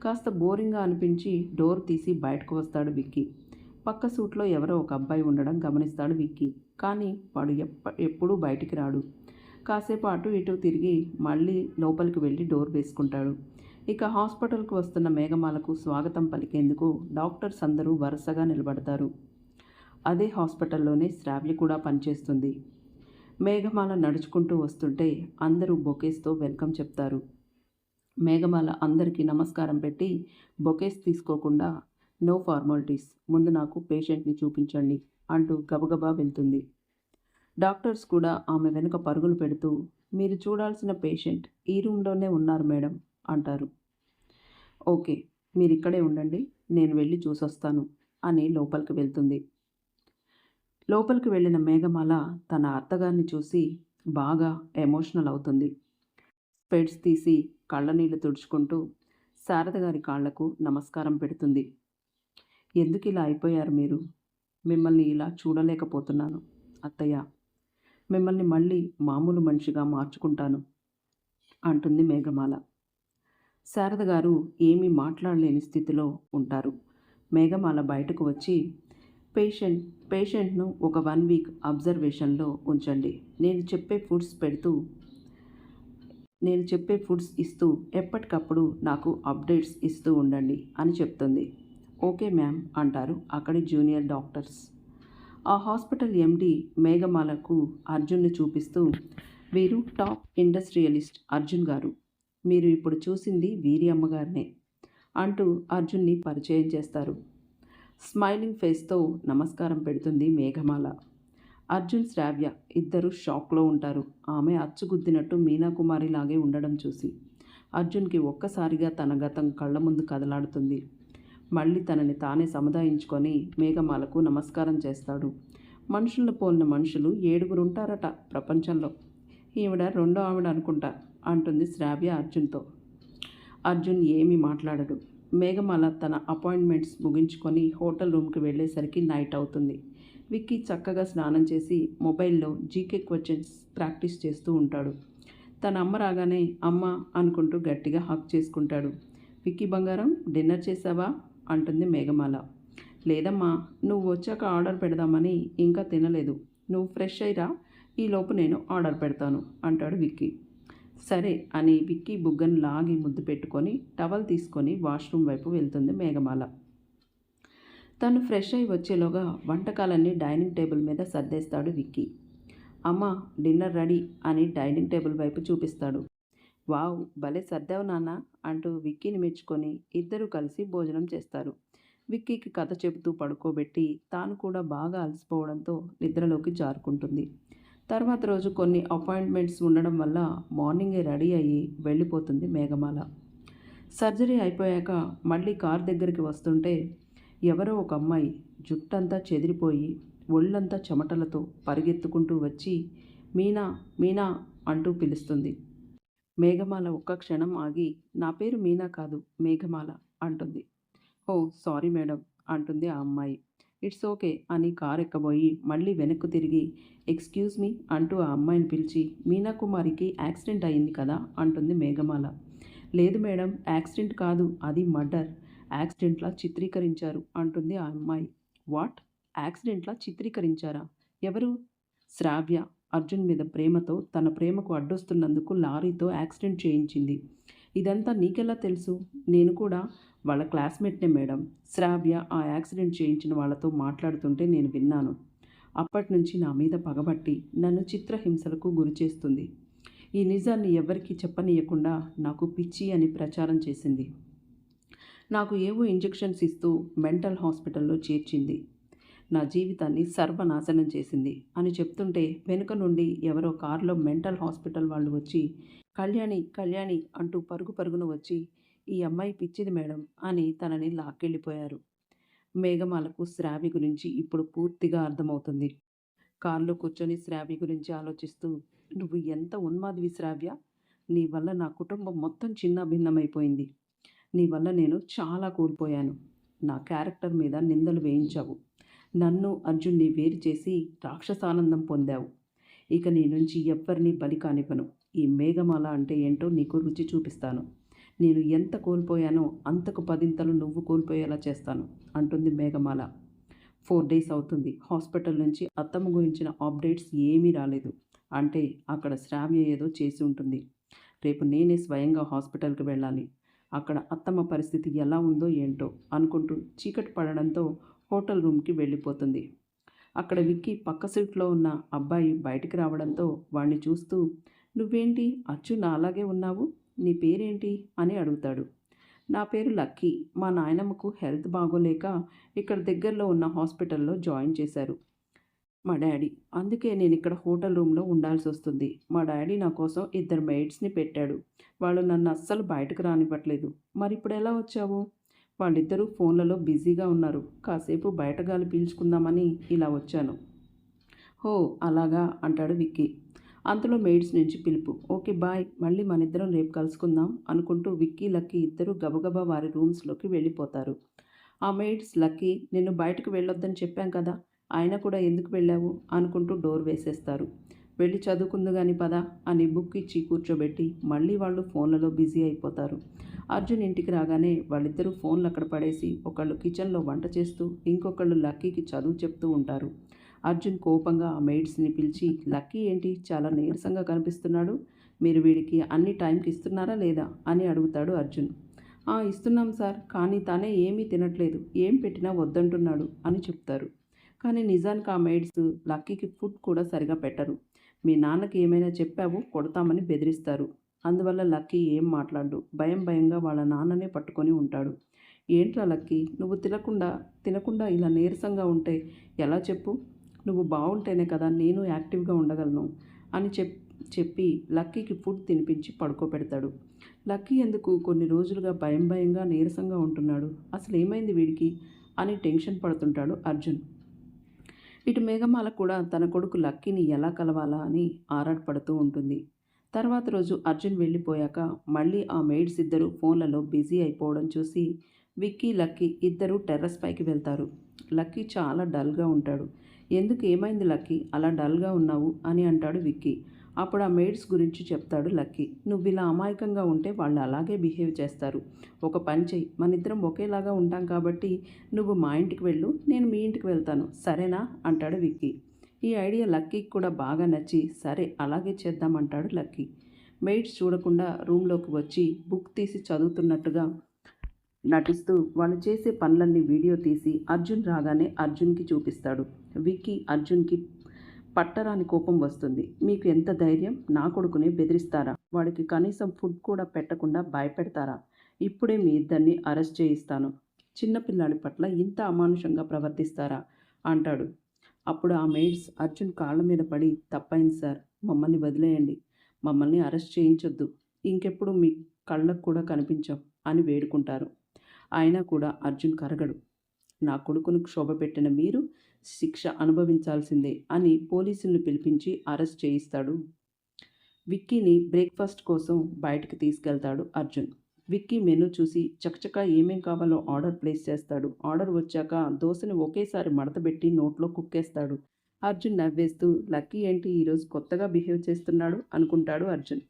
S1: కాస్త బోరింగ్గా అనిపించి డోర్ తీసి బయటకు వస్తాడు విక్కీ. పక్క సూట్లో ఎవరో ఒక అబ్బాయి ఉండడం గమనిస్తాడు విక్కీ. కానీ వాడు ఎప్పుడూ బయటికి రాడు. కాసేపు అటు ఇటు తిరిగి మళ్ళీ లోపలికి వెళ్ళి డోర్ వేసుకుంటాడు. ఇక హాస్పిటల్కు వస్తున్న మేఘమాలకు స్వాగతం పలికేందుకు డాక్టర్స్ అందరూ వరుసగా నిలబడతారు. అదే హాస్పిటల్లోనే శ్రావ్య కూడా పనిచేస్తుంది. మేఘమాల నడుచుకుంటూ వస్తుంటే అందరూ బొకేస్తో వెల్కమ్ చెప్తారు. మేఘమాల అందరికీ నమస్కారం పెట్టి బొకేస్ తీసుకోకుండా, నో ఫార్మాలిటీస్, ముందు నాకు పేషెంట్ని చూపించండి అంటూ గబగబా వెళ్తుంది. డాక్టర్స్ కూడా ఆమె వెనుక పరుగులు పెడుతూ, మీరు చూడాల్సిన పేషెంట్ ఈ రూమ్లోనే ఉన్నారు మేడం అంటారు. ఓకే, మీరు ఇక్కడే ఉండండి, నేను వెళ్ళి చూసొస్తాను అని లోపలికి వెళ్తుంది. లోపలికి వెళ్ళిన మేఘమాల తన అత్తగారిని చూసి బాగా ఎమోషనల్ అవుతుంది. స్పెడ్స్ తీసి కళ్ళనీళ్ళు తుడుచుకుంటూ శారద గారి కాళ్లకు నమస్కారం పెడుతుంది. ఎందుకు ఇలా అయిపోయారు మీరు? మిమ్మల్ని ఇలా చూడలేకపోతున్నాను అత్తయ్య. మిమ్మల్ని మళ్ళీ మామూలు మనిషిగా మార్చుకుంటాను అంటుంది మేఘమాల. శారద గారు ఏమీ మాట్లాడలేని స్థితిలో ఉంటారు. మేఘమాల బయటకు వచ్చి, పేషెంట్ను ఒక 1 వీక్ అబ్జర్వేషన్లో ఉంచండి. నేను చెప్పే ఫుడ్స్ ఇస్తూ ఎప్పటికప్పుడు నాకు అప్డేట్స్ ఇస్తూ ఉండండి అని చెప్తుంది. ఓకే మ్యామ్ అంటారు అక్కడి జూనియర్ డాక్టర్స్. ఆ హాస్పిటల్ ఎండి మేఘమాలకు అర్జున్ని చూపిస్తూ, వీరు టాప్ ఇండస్ట్రియలిస్ట్ అర్జున్ గారు. మీరు ఇప్పుడు చూసింది వీరి అమ్మగారినే అంటూ అర్జున్ని పరిచయం చేస్తారు. స్మైలింగ్ ఫేస్తో నమస్కారం పెడుతుంది మేఘమాల. అర్జున్, శ్రావ్య ఇద్దరు షాక్లో ఉంటారు. ఆమె అచ్చుగుద్దినట్టు మీనాకుమారిలాగే ఉండడం చూసి అర్జున్కి ఒక్కసారిగా తన గతం కళ్ళ ముందు కదలాడుతుంది. మళ్ళీ తనని తానే సముదాయించుకొని మేఘమాలకు నమస్కారం చేస్తాడు. మనుషులను పోలిన మనుషులు 7 ఉంటారట ప్రపంచంలో. ఈవిడ రెండో ఆవిడ అనుకుంటా అంటుంది శ్రావ్య అర్జున్తో. అర్జున్ ఏమీ మాట్లాడడు. మేఘమాల తన అపాయింట్మెంట్స్ ముగించుకొని హోటల్ రూమ్కి వెళ్ళేసరికి నైట్ అవుతుంది. విక్కీ చక్కగా స్నానం చేసి మొబైల్లో జీకే క్వశ్చన్స్ ప్రాక్టీస్ చేస్తూ ఉంటాడు. తన అమ్మ రాగానే అమ్మ అనుకుంటూ గట్టిగా హక్ చేసుకుంటాడు. విక్కీ బంగారం, డిన్నర్ చేసావా అంటుంది మేఘమాల. లేదమ్మా, నువ్వు వచ్చాక ఆర్డర్ పెడదామని ఇంకా తినలేదు. నువ్వు ఫ్రెష్ అయ్యిరా, ఈలోపు నేను ఆర్డర్ పెడతాను అంటాడు విక్కీ. సరే అని విక్కీ బుగ్గను లాగి ముద్దు పెట్టుకొని టవల్ తీసుకొని వాష్రూమ్ వైపు వెళ్తుంది మేఘమాల. తను ఫ్రెష్ అయి వచ్చేలోగా వంటకాలన్నీ డైనింగ్ టేబుల్ మీద సర్దేస్తాడు విక్కీ. అమ్మ, డిన్నర్ రెడీ అని డైనింగ్ టేబుల్ వైపు చూపిస్తాడు. వావ్, భలే సర్దావు నాన్న అంటూ విక్కీని మెచ్చుకొని ఇద్దరూ కలిసి భోజనం చేస్తారు. విక్కీకి కథ చెబుతూ పడుకోబెట్టి తాను కూడా బాగా అలసిపోవడంతో నిద్రలోకి జారుకుంటుంది. తర్వాత రోజు కొన్ని అపాయింట్మెంట్స్ ఉండడం వల్ల మార్నింగే రెడీ అయ్యి వెళ్ళిపోతుంది మేఘమాల. సర్జరీ అయిపోయాక మళ్ళీ కార్ దగ్గరికి వస్తుంటే ఎవరో ఒక అమ్మాయి జుట్టంతా చెదిరిపోయి ఒళ్ళంతా చెమటలతో పరిగెత్తుకుంటూ వచ్చి మీనా మీనా అంటూ పిలుస్తుంది. మేఘమాల ఒక్క క్షణం ఆగి నా పేరు మీనా కాదు మేఘమాల అంటుంది. ఓ సారీ మేడం అంటుంది ఆ అమ్మాయి. ఇట్స్ ఓకే అని కారు ఎక్కబోయి మళ్ళీ వెనక్కు తిరిగి ఎక్స్క్యూజ్ మీ అంటూ ఆ అమ్మాయిని పిలిచి మీనాకుమారికి యాక్సిడెంట్ అయింది కదా అంటుంది మేఘమాల. లేదు మేడం, యాక్సిడెంట్ కాదు, అది మర్డర్. యాక్సిడెంట్లా చిత్రీకరించారు అంటుంది ఆ అమ్మాయి. వాట్? యాక్సిడెంట్లా చిత్రీకరించారా? ఎవరు? శ్రావ్య అర్జున్ మీద ప్రేమతో తన ప్రేమకు అడ్డొస్తున్నందుకు లారీతో యాక్సిడెంట్ చేయించింది. ఇదంతా నీకెలా తెలుసు? నేను కూడా వాళ్ళ క్లాస్మేట్నే మేడం. శ్రావ్య ఆ యాక్సిడెంట్ చేయించిన వాళ్ళతో మాట్లాడుతుంటే నేను విన్నాను. అప్పటి నుంచి నా మీద పగబట్టి నన్ను చిత్రహింసలకు గురి చేస్తుంది. ఈ నిజాన్ని ఎవరికీ చెప్పనీయకుండా నాకు పిచ్చి అని ప్రచారం చేసింది. నాకు ఏవో ఇంజెక్షన్స్ ఇస్తూ మెంటల్ హాస్పిటల్లో చేర్చింది. నా జీవితాన్ని సర్వనాశనం చేసింది అని చెప్తుంటే వెనుక నుండి ఎవరో కారులో మెంటల్ హాస్పిటల్ వాళ్ళు వచ్చి కళ్యాణి కళ్యాణి అంటూ పరుగు పరుగున వచ్చి ఈ అమ్మాయి పిచ్చిది మేడం అని తనని లాక్కెళ్ళిపోయారు. మేఘమాలకు శ్రావ్య గురించి ఇప్పుడు పూర్తిగా అర్థమవుతుంది. కారులో కూర్చొని శ్రావ్య గురించి ఆలోచిస్తూ నువ్వు ఎంత ఉన్మాదివి శ్రావ్య, నీ వల్ల నా కుటుంబం మొత్తం చిన్న భిన్నమైపోయింది. నీ వల్ల నేను చాలా కోల్పోయాను. నా క్యారెక్టర్ మీద నిందలు వేయించావు. నన్ను అర్జున్ని వేరు చేసి రాక్షసానందం పొందావు. ఇక నీ నుంచి ఎవ్వరినీ బలి కానివ్వను. ఈ మేఘమాల అంటే ఏంటో నీకు రుచి చూపిస్తాను. నేను ఎంత కోల్పోయానో అంతకు 10 నువ్వు కోల్పోయేలా చేస్తాను అంటుంది మేఘమాల. 4 డేస్ అవుతుంది. హాస్పిటల్ నుంచి అత్తమ్మ గురించిన అప్డేట్స్ ఏమీ రాలేదు. అంటే అక్కడ శ్రావ్య ఏదో చేసి ఉంటుంది. రేపు నేనే స్వయంగా హాస్పిటల్కి వెళ్ళాలి. అక్కడ అత్తమ్మ పరిస్థితి ఎలా ఉందో ఏంటో అనుకుంటూ చీకటి పడడంతో హోటల్ రూమ్కి వెళ్ళిపోతుంది. అక్కడ విక్కీ పక్క సీట్లో ఉన్న అబ్బాయి బయటికి రావడంతో వాణ్ణి చూస్తూ నువ్వేంటి అచ్చు నా అలాగే ఉన్నావు, నీ పేరేంటి అని అడుగుతాడు. నా పేరు లక్కీ. మా నాయనమ్మకు హెల్త్ బాగోలేక ఇక్కడ దగ్గరలో ఉన్న హాస్పిటల్లో జాయిన్ చేశారు మా డాడీ. అందుకే నేను ఇక్కడ హోటల్ రూమ్లో ఉండాల్సి వస్తుంది. మా డాడీ నా కోసం 2 మెయిడ్స్ని పెట్టాడు. వాళ్ళు నన్ను అస్సలు బయటకు రానివ్వట్లేదు. మరి ఇప్పుడు ఎలా వచ్చావు? వాళ్ళిద్దరూ ఫోన్లలో బిజీగా ఉన్నారు. కాసేపు బయట గాలి పీల్చుకుందామని ఇలా వచ్చాను. హో అలాగా అంటాడు విక్కీ. అంతలో మెయిడ్స్ నుంచి పిలుపు. ఓకే బాయ్, మళ్ళీ మనిద్దరం రేపు కలుసుకుందాం అనుకుంటూ విక్కీ లక్కీ ఇద్దరు గబగబా వారి రూమ్స్లోకి వెళ్ళిపోతారు. ఆ మెయిడ్స్ లక్కీ నిన్ను బయటకు వెళ్ళొద్దని చెప్పాం కదా, ఆయన కూడా ఎందుకు వెళ్ళావు అనుకుంటూ డోర్ వేసేస్తారు. వెళ్ళి చదువుకుందు కానీ పదా అని బుక్ ఇచ్చి కూర్చోబెట్టి మళ్ళీ వాళ్ళు ఫోన్లలో బిజీ అయిపోతారు. అర్జున్ ఇంటికి రాగానే వాళ్ళిద్దరూ ఫోన్లు అక్కడ పడేసి ఒకళ్ళు కిచెన్లో వంట చేస్తూ ఇంకొకళ్ళు లక్కీకి చదువు చెప్తూ ఉంటారు. అర్జున్ కోపంగా ఆ మెయిడ్స్ని పిలిచి లక్కీ ఏంటి చాలా నీరసంగా కనిపిస్తున్నాడు, మీరు వీడికి అన్ని టైంకి ఇస్తున్నారా లేదా అని అడుగుతాడు అర్జున్. ఇస్తున్నాం సార్, కానీ తనే ఏమీ తినట్లేదు, ఏం పెట్టినా వద్దంటున్నాడు అని చెప్తారు. కానీ నిజానికి ఆ మెయిడ్స్ లక్కీకి ఫుడ్ కూడా సరిగా పెట్టరు. మీ నాన్నకి ఏమైనా చెప్పావో కొడతామని బెదిరిస్తారు. అందువల్ల లక్కీ ఏం మాట్లాడు, భయంగా వాళ్ళ నాన్ననే పట్టుకొని ఉంటాడు. ఏంట్రా లక్కీ, నువ్వు తినకుండా ఇలా నీరసంగా ఉంటే ఎలా చెప్పు? నువ్వు బాగుంటేనే కదా నేను యాక్టివ్గా ఉండగలను అని చెప్పి లక్కీకి ఫుడ్ తినిపించి పడుకోబెడతాడు. లక్కీ ఎందుకు కొన్ని రోజులుగా భయంగా నీరసంగా ఉంటున్నాడు, అసలు ఏమైంది వీడికి అని టెన్షన్ పడుతుంటాడు అర్జున్. ఇటు మేఘమాల కూడా తన కొడుకు లక్కీని ఎలా కలవాలా అని ఆరాటపడుతూ ఉంటుంది. తర్వాత రోజు అర్జున్ వెళ్ళిపోయాక మళ్ళీ ఆ మెయిడ్స్ ఇద్దరు ఫోన్లలో బిజీ అయిపోవడం చూసి విక్కీ, లక్కీ ఇద్దరూ టెర్రస్ పైకి వెళ్తారు. లక్కీ చాలా డల్‌గా ఉంటాడు. "ఎందుకు ఏమైంది లక్కీ? అలా డల్‌గా ఉన్నావు" అని అంటాడు విక్కీ. అప్పుడు ఆ మెయిడ్స్ గురించి చెప్తాడు లక్కీ. "నువ్విలా అమాయకంగా ఉంటే వాళ్ళు అలాగే బిహేవ్ చేస్తారు. ఒక పని చెయ్యి, మనిద్దరం ఒకేలాగా ఉంటాం కాబట్టి నువ్వు మా ఇంటికి వెళ్ళు, నేను మీ ఇంటికి వెళ్తాను. సరేనా?" అంటాడు విక్కీ. ఈ ఐడియా లక్కీకి కూడా బాగా నచ్చి సరే అలాగే చేద్దాం అంటాడు లక్కీ. మెయిడ్స్ చూడకుండా రూమ్‌లోకి వచ్చి బుక్ తీసి చదువుతున్నట్టుగా నటిస్తూ వాళ్ళు చేసే పనులన్నీ వీడియో తీసి అర్జున్ రాగానే అర్జున్‌కి చూపిస్తాడు. విక్కీ, అర్జున్‌కి పట్టరాని కోపం వస్తుంది. "మీకు ఎంత ధైర్యం? నా కొడుకుని బెదిరిస్తారా? వాడికి కనీసం ఫుడ్ కూడా పెట్టకుండా భయపెడతారా? ఇప్పుడే మీ ఇద్దరిని అరెస్ట్ చేయిస్తాను. చిన్న పిల్లాడి పట్ల ఇంత అమానుషంగా ప్రవర్తిస్తారా?" అంటాడు. అప్పుడు ఆ మెయిడ్స్ అర్జున్ కాళ్ళ మీద పడి, "తప్పైంది సార్. మమ్మల్ని వదిలేయండి. మమ్మల్ని అరెస్ట్ చేయించొద్దు. ఇంకెప్పుడు మీ కళ్ళకు కూడా కనిపించం" అని వేడుకుంటారు. అయినా కూడా అర్జున్ కరగడు. "నా కొడుకును క్షోభపెట్టిన మీరు శిక్ష అనుభవించాల్సిందే" అని పోలీసుల్ని పిలిపించి అరెస్ట్ చేయిస్తాడు. విక్కీని బ్రేక్‌ఫాస్ట్ కోసం బయటికి తీసుకెళ్తాడు అర్జున్. విక్కీ మెనూ చూసి చకచకా ఏమేం కావాలో ఆర్డర్ ప్లేస్ చేస్తాడు. ఆర్డర్ వచ్చాక దోసని ఒకేసారి మడతబెట్టి నోట్లో కుక్కేస్తాడు. అర్జున్ నవ్వేస్తూ "లక్కీ ఏంటి ఈరోజు కొత్తగా బిహేవ్ చేస్తున్నాడు" అనుకుంటాడు అర్జున్.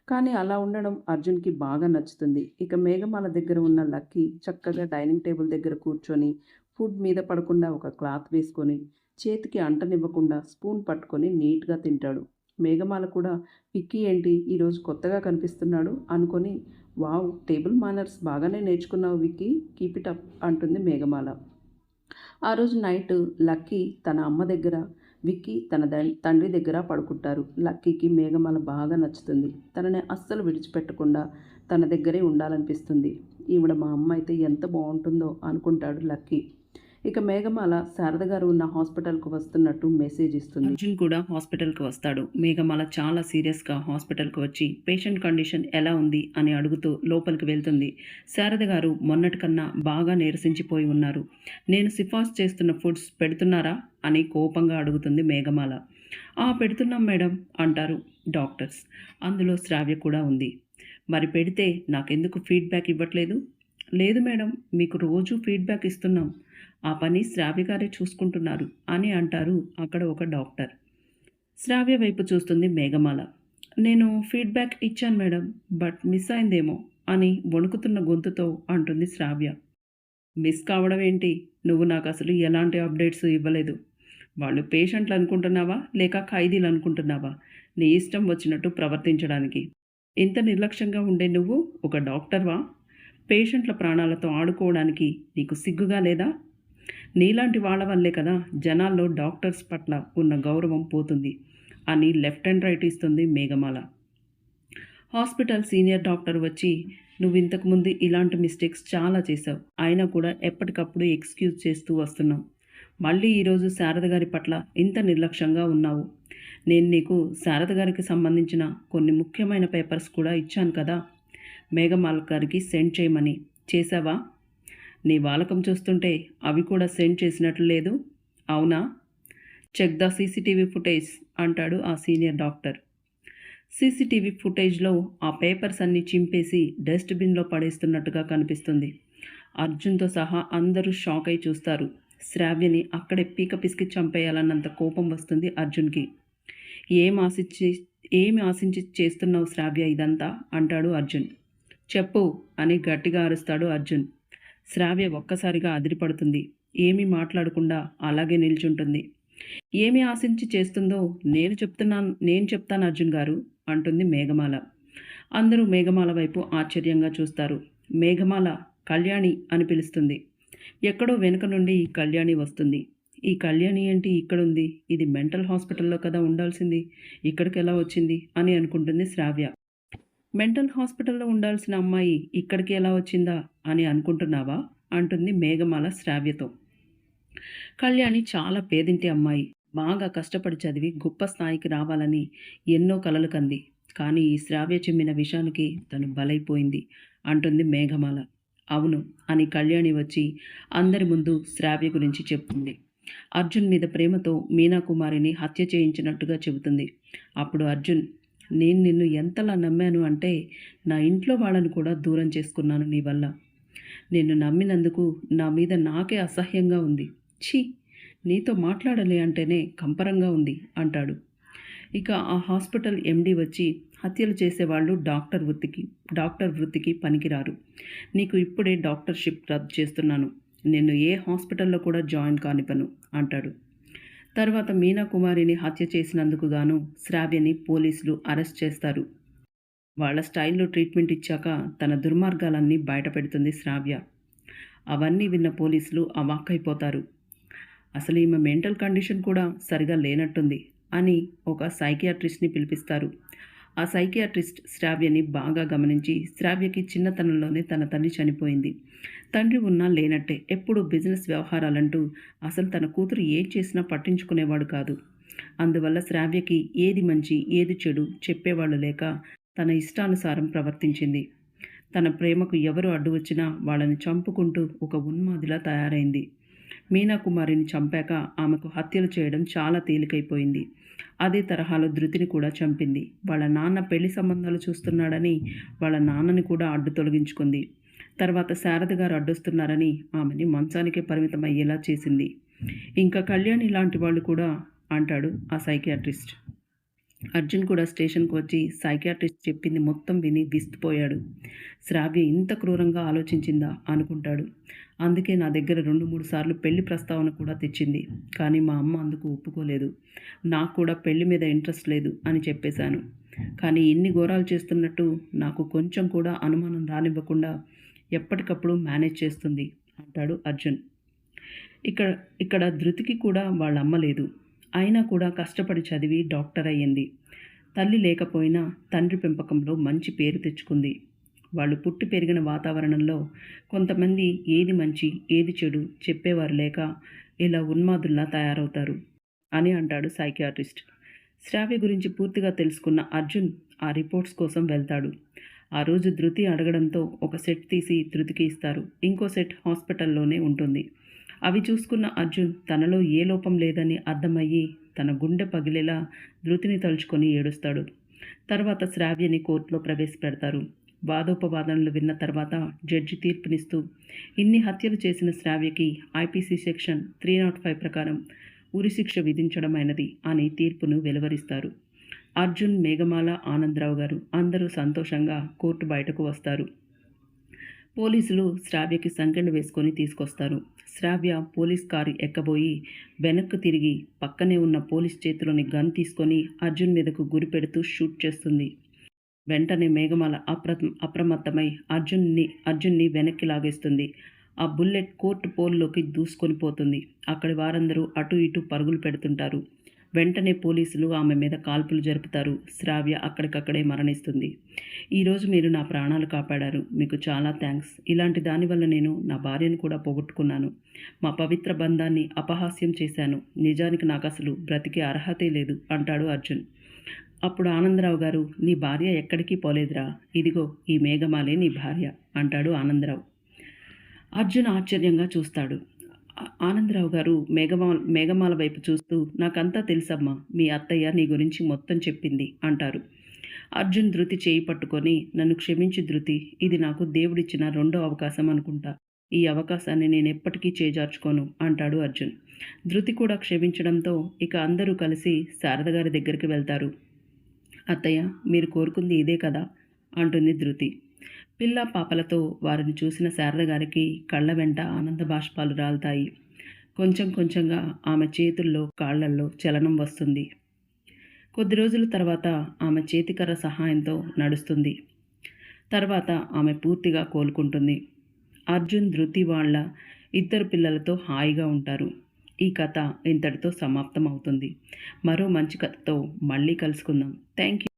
S1: కానీ అలా ఉండడం అర్జున్‌కి బాగా నచ్చుతుంది. ఇక మేఘమాల దగ్గర ఉన్న లక్కీ చక్కగా డైనింగ్ టేబుల్ దగ్గర కూర్చొని ఫుడ్ మీద పడకుండా ఒక క్లాత్ వేసుకొని, చేతికి అంటనివ్వకుండా స్పూన్ పట్టుకొని నీట్‌గా తింటాడు. మేఘమాల కూడా "విక్కీ ఏంటి ఈరోజు కొత్తగా కనిపిస్తున్నాడు" అనుకొని "వావ్! టేబుల్ మేనర్స్ బాగానే నేర్చుకున్నావు విక్కీ. కీప్ ఇట్ అప్" అంటుంది మేఘమాల. ఆ రోజు నైట్ లక్కీ తన అమ్మ దగ్గర, విక్కీ తన తండ్రి దగ్గర పడుకుంటారు. లక్కీకి మేఘమాల బాగా నచ్చుతుంది. తనని అస్సలు విడిచిపెట్టకుండా తన దగ్గరే ఉండాలనిపిస్తుంది. ఈవిడ మా అమ్మ అయితే ఎంత బాగుంటుందో అనుకుంటాడు లక్కీ. ఇక మేఘమాల శారద గారు ఉన్న హాస్పిటల్‌కు వస్తున్నట్టు మెసేజ్ ఇస్తుంది. అర్జున్ కూడా హాస్పిటల్‌కి వస్తాడు. మేఘమాల చాలా సీరియస్‌గా హాస్పిటల్‌కి వచ్చి పేషెంట్ కండిషన్ ఎలా ఉంది అని అడుగుతూ లోపలికి వెళ్తుంది. శారద గారు మొన్నటి కన్నా బాగా నీరసించిపోయి ఉన్నారు. "నేను సిఫార్సు చేస్తున్న ఫుడ్స్ పెడుతున్నారా?" అని కోపంగా అడుగుతుంది మేఘమాల. "ఆ! పెడుతున్నాం మేడం" అంటారు డాక్టర్స్. అందులో శ్రావ్య కూడా ఉంది. "మరి పెడితే నాకెందుకు ఫీడ్‌బ్యాక్ ఇవ్వట్లేదు?" "లేదు మేడం, మీకు రోజూ ఫీడ్‌బ్యాక్ ఇస్తున్నాం. ఆ పని శ్రావ్య గారే చూసుకుంటున్నారు" అని అంటారు అక్కడ ఒక డాక్టర్. శ్రావ్య వైపు చూస్తుంది మేఘమాల. "నేను ఫీడ్‌బ్యాక్ ఇచ్చాను మేడం. బట్ మిస్ అయిందేమో" అని వణుకుతున్న గొంతుతో అంటుంది శ్రావ్య. "మిస్ కావడం ఏంటి? నువ్వు నాకసలు ఎలాంటి అప్డేట్స్ ఇవ్వలేదు. వాళ్ళు పేషెంట్లు అనుకుంటున్నావా? లేక ఖైదీలు అనుకుంటున్నావా? నీ ఇష్టం వచ్చినట్టు ప్రవర్తించడానికి. ఇంత నిర్లక్ష్యంగా ఉండే నువ్వు ఒక డాక్టర్‌వా? పేషెంట్ల ప్రాణాలతో ఆడుకోవడానికి నీకు సిగ్గుగా లేదా? నీలాంటి వాళ్ళ వల్లే కదా జనాల్లో డాక్టర్స్ పట్ల ఉన్న గౌరవం పోతుంది" అని లెఫ్ట్ అండ్ రైట్ ఇస్తుంది మేఘమాల. హాస్పిటల్ సీనియర్ డాక్టర్ వచ్చి "నువ్వు ఇంతకుముందు ఇలాంటి మిస్టేక్స్ చాలా చేశావు. అయినా కూడా ఎప్పటికప్పుడు ఎక్స్క్యూజ్ చేస్తూ వస్తున్నావు. మళ్ళీ ఈరోజు శారద గారి పట్ల ఇంత నిర్లక్ష్యంగా ఉన్నావు. నేను నీకు శారద గారికి సంబంధించిన కొన్ని ముఖ్యమైన పేపర్స్ కూడా ఇచ్చాను కదా, మేఘమాల గారికి సెండ్ చేయమని. చేశావా? నీ వాలకం చూస్తుంటే అవి కూడా సెండ్ చేసినట్లు లేదు. అవునా? చెక్ ద సీసీటీవీ ఫుటేజ్" అంటాడు ఆ సీనియర్ డాక్టర్. సీసీటీవీ ఫుటేజ్లో ఆ పేపర్స్ అన్నీ చింపేసి డస్ట్‌బిన్‌లో పడేస్తున్నట్టుగా కనిపిస్తుంది. అర్జున్‌తో సహా అందరూ షాక్ అయి చూస్తారు. శ్రావ్యని అక్కడే పీక పిసికి చంపేయాలన్నంత కోపం వస్తుంది అర్జున్‌కి. ఏమి ఆశించి చేస్తున్నావు శ్రావ్య ఇదంతా?" అంటాడు అర్జున్. "చెప్పు" అని గట్టిగా అరుస్తాడు అర్జున్. శ్రావ్య ఒక్కసారిగా అదిరిపడుతుంది. ఏమీ మాట్లాడకుండా అలాగే నిల్చుంటుంది. "ఏమి ఆశించి చేస్తుందో నేను చెప్తాను అర్జున్ గారు" అంటుంది మేఘమాల. అందరూ మేఘమాల వైపు ఆశ్చర్యంగా చూస్తారు. మేఘమాల కళ్యాణి అని పిలుస్తుంది. ఎక్కడో వెనుక నుండి ఈ కళ్యాణి వస్తుంది. "ఈ కళ్యాణి ఏంటి ఇక్కడుంది? ఇది మెంటల్ హాస్పిటల్‌లో కదా ఉండాల్సింది. ఇక్కడికి ఎలా వచ్చింది" అని అనుకుంటుంది శ్రావ్య. "మెంటల్ హాస్పిటల్‌లో ఉండాల్సిన అమ్మాయి ఇక్కడికి ఎలా వచ్చిందా అని అనుకుంటున్నావా?" అంటుంది మేఘమాల శ్రావ్యతో. కళ్యాణి చాలా పేదింటి అమ్మాయి. బాగా కష్టపడి చదివి గొప్ప స్థాయికి రావాలని ఎన్నో కలలు కంది. కానీ ఈ శ్రావ్య చిమ్మిన విషానికి తను బలైపోయింది అంటుంది మేఘమాల. "అవును" అని కళ్యాణి వచ్చి అందరి ముందు శ్రావ్య గురించి చెప్తుంది. అర్జున్ మీద ప్రేమతో మీనా కుమారిని హత్య చేయించినట్టుగా చెబుతుంది. అప్పుడు అర్జున్, నేను నిన్ను ఎంతలా నమ్మాను అంటే నా ఇంట్లో వాళ్ళని కూడా దూరం చేసుకున్నాను నీ వల్ల. నిన్ను నమ్మినందుకు నా మీద నాకే అసహ్యంగా ఉంది. ఛీ, నీతో మాట్లాడాలి అంటేనే కంపరంగా ఉంది అంటాడు. ఇక ఆ హాస్పిటల్ ఎండీ వచ్చి, హత్యలు చేసేవాళ్ళు డాక్టర్ వృత్తికి పనికిరారు. నీకు ఇప్పుడే డాక్టర్షిప్ రద్దు చేస్తున్నాను. నిన్ను ఏ హాస్పిటల్లో కూడా జాయిన్ కానివ్వను అంటాడు. తర్వాత మీనా కుమారిని హత్య చేసినందుకు గాను శ్రావ్యని పోలీసులు అరెస్ట్ చేస్తారు. వాళ్ళ స్టైల్లో ట్రీట్మెంట్ ఇచ్చాక తన దుర్మార్గాలన్నీ బయటపెడుతుంది శ్రావ్య. అవన్నీ విన్న పోలీసులు అవాక్కైపోతారు. అసలు ఈమె మెంటల్ కండిషన్ కూడా సరిగా లేనట్టుంది అని ఒక సైకియాట్రిస్ట్ని పిలిపిస్తారు. ఆ సైకియాట్రిస్ట్ శ్రావ్యని బాగా గమనించి, శ్రావ్యకి చిన్నతనంలోనే తన తల్లి చనిపోయింది. తండ్రి ఉన్నా లేనట్టే ఎప్పుడూ బిజినెస్ వ్యవహారాలంటూ అసలు తన కూతురు ఏం చేసినా పట్టించుకునేవాడు కాదు. అందువల్ల శ్రావ్యకి ఏది మంచి ఏది చెడు చెప్పేవాళ్ళు లేక తన ఇష్టానుసారం ప్రవర్తించింది. తన ప్రేమకు ఎవరు అడ్డు వచ్చినా వాళ్ళని చంపుకుంటూ ఒక ఉన్మాదిలా తయారైంది. మీనా కుమారిని చంపాక ఆమెకు హత్యలు చేయడం చాలా తేలికైపోయింది. అదే తరహాలో ధృతిని కూడా చంపింది. వాళ్ళ నాన్న పెళ్లి సంబంధాలు చూస్తున్నాడని వాళ్ళ నాన్నని కూడా అడ్డు తొలగించుకుంది. తర్వాత శారద గారు అడ్డొస్తున్నారని ఆమెని మంచానికే పరిమితం అయ్యేలా చేసింది. ఇంకా కళ్యాణి లాంటి వాళ్ళు కూడా అంటాడు ఆ సైకియాట్రిస్ట్. అర్జున్ కూడా స్టేషన్కి వచ్చి సైకియాట్రిస్ట్ చెప్పింది మొత్తం విని విస్తుపోయాడు. శ్రావ్య ఇంత క్రూరంగా ఆలోచించిందా అనుకుంటాడు. అందుకే నా దగ్గర 2-3 సార్లు పెళ్లి ప్రస్తావన కూడా తెచ్చింది. కానీ మా అమ్మ అందుకు ఒప్పుకోలేదు. నాకు కూడా పెళ్లి మీద ఇంట్రెస్ట్ లేదు అని చెప్పేశాను. కానీ ఇన్ని ఘోరాలు చేస్తున్నట్టు నాకు కొంచెం కూడా అనుమానం రానివ్వకుండా ఎప్పటికప్పుడు మేనేజ్ చేస్తుంది అంటాడు అర్జున్. ఇక్కడ ఇక్కడ ధృతికి కూడా వాళ్ళ అమ్మ లేదు. అయినా కూడా కష్టపడి చదివి డాక్టర్ అయ్యింది. తల్లి లేకపోయినా తండ్రి పెంపకంలో మంచి పేరు తెచ్చుకుంది. వాళ్ళు పుట్టి పెరిగిన వాతావరణంలో కొంతమంది ఏది మంచి ఏది చెడు చెప్పేవారు లేక ఇలా ఉన్మాదుల్లా తయారవుతారు అని అంటాడు సైకియాట్రిస్ట్. శ్రావ్య గురించి పూర్తిగా తెలుసుకున్న అర్జున్ ఆ రిపోర్ట్స్ కోసం వెళ్తాడు. ఆ రోజు ధృతి అడగడంతో ఒక సెట్ తీసి ధృతికి ఇస్తారు. ఇంకో సెట్ హాస్పిటల్లోనే ఉంటుంది. అవి చూసుకున్న అర్జున్ తనలో ఏ లోపం లేదని అర్థమయ్యి తన గుండె పగిలేలా ధృతిని తలుచుకొని ఏడుస్తాడు. తర్వాత శ్రావ్యని కోర్టులో ప్రవేశపెడతారు. వాదోపవాదనలు విన్న తర్వాత జడ్జి తీర్పునిస్తూ, ఇన్ని హత్యలు చేసిన శ్రావ్యకి ఐపీసీ సెక్షన్ 305 ప్రకారం ఉరిశిక్ష విధించడమైనది అని తీర్పును వెలువరిస్తారు. అర్జున్, మేఘమాల, ఆనందరావు గారు అందరూ సంతోషంగా కోర్టు బయటకు వస్తారు. పోలీసులు శ్రావ్యకి సంకెళ్ళు వేసుకొని తీసుకొస్తారు. శ్రావ్య పోలీస్ కారు ఎక్కబోయి వెనక్కు తిరిగి పక్కనే ఉన్న పోలీస్ చేతిలోని గన్ తీసుకొని అర్జున్ మీదకు గురి పెడుతూ షూట్ చేస్తుంది. వెంటనే మేఘమాల అప్రమత్తమై అర్జున్ని వెనక్కి లాగేస్తుంది. ఆ బుల్లెట్ కోర్టు పోల్లోకి దూసుకొని పోతుంది. అక్కడి వారందరూ అటు ఇటు పరుగులు పెడుతుంటారు. వెంటనే పోలీసులు ఆమె మీద కాల్పులు జరుపుతారు. శ్రావ్య అక్కడికక్కడే మరణిస్తుంది. ఈరోజు మీరు నా ప్రాణాలు కాపాడారు. మీకు చాలా థ్యాంక్స్. ఇలాంటి దానివల్ల నేను నా భార్యను కూడా పోగొట్టుకున్నాను. మా పవిత్ర బంధాన్ని అపహాస్యం చేశాను. నిజానికి నాకు అసలు బ్రతికే అర్హతే లేదు అంటాడు అర్జున్. అప్పుడు ఆనందరావు గారు, నీ భార్య ఎక్కడికి పోలేదురా, ఇదిగో ఈ మేఘమాలే నీ భార్య అంటాడు ఆనందరావు. అర్జున్ ఆశ్చర్యంగా చూస్తాడు. ఆనందరావు గారు మేఘమాల వైపు చూస్తూ, నాకంతా తెలుసమ్మా, మీ అత్తయ్య నీ గురించి మొత్తం చెప్పింది అంటారు. అర్జున్ ధృతి చేయి పట్టుకొని, నన్ను క్షమించి ధృతి, ఇది నాకు దేవుడిచ్చిన 2వ అవకాశం అనుకుంటా. ఈ అవకాశాన్ని నేను ఎప్పటికీ చేజార్చుకోను అంటాడు అర్జున్. ధృతి కూడా క్షమించడంతో ఇక అందరూ కలిసి శారద గారి దగ్గరికి వెళ్తారు. అత్తయ్య, మీరు కోరుకుంది ఇదే కదా అంటుంది ధృతి. పిల్ల పాపలతో వారిని చూసిన శారద గారికి కళ్ళ వెంట ఆనంద బాష్పాలు రాలుతాయి. కొంచెం కొంచెంగా ఆమె చేతుల్లో కాళ్లల్లో చలనం వస్తుంది. కొద్ది రోజుల తర్వాత ఆమె చేతికర్ర సహాయంతో నడుస్తుంది. తర్వాత ఆమె పూర్తిగా కోలుకుంటుంది. అర్జున్, ధృతి వాళ్ళ 2 పిల్లలతో హాయిగా ఉంటారు. ఈ కథ ఇంతటితో సమాప్తం అవుతుంది. మరో మంచి కథతో మళ్ళీ కలుసుకుందాం. Thank you.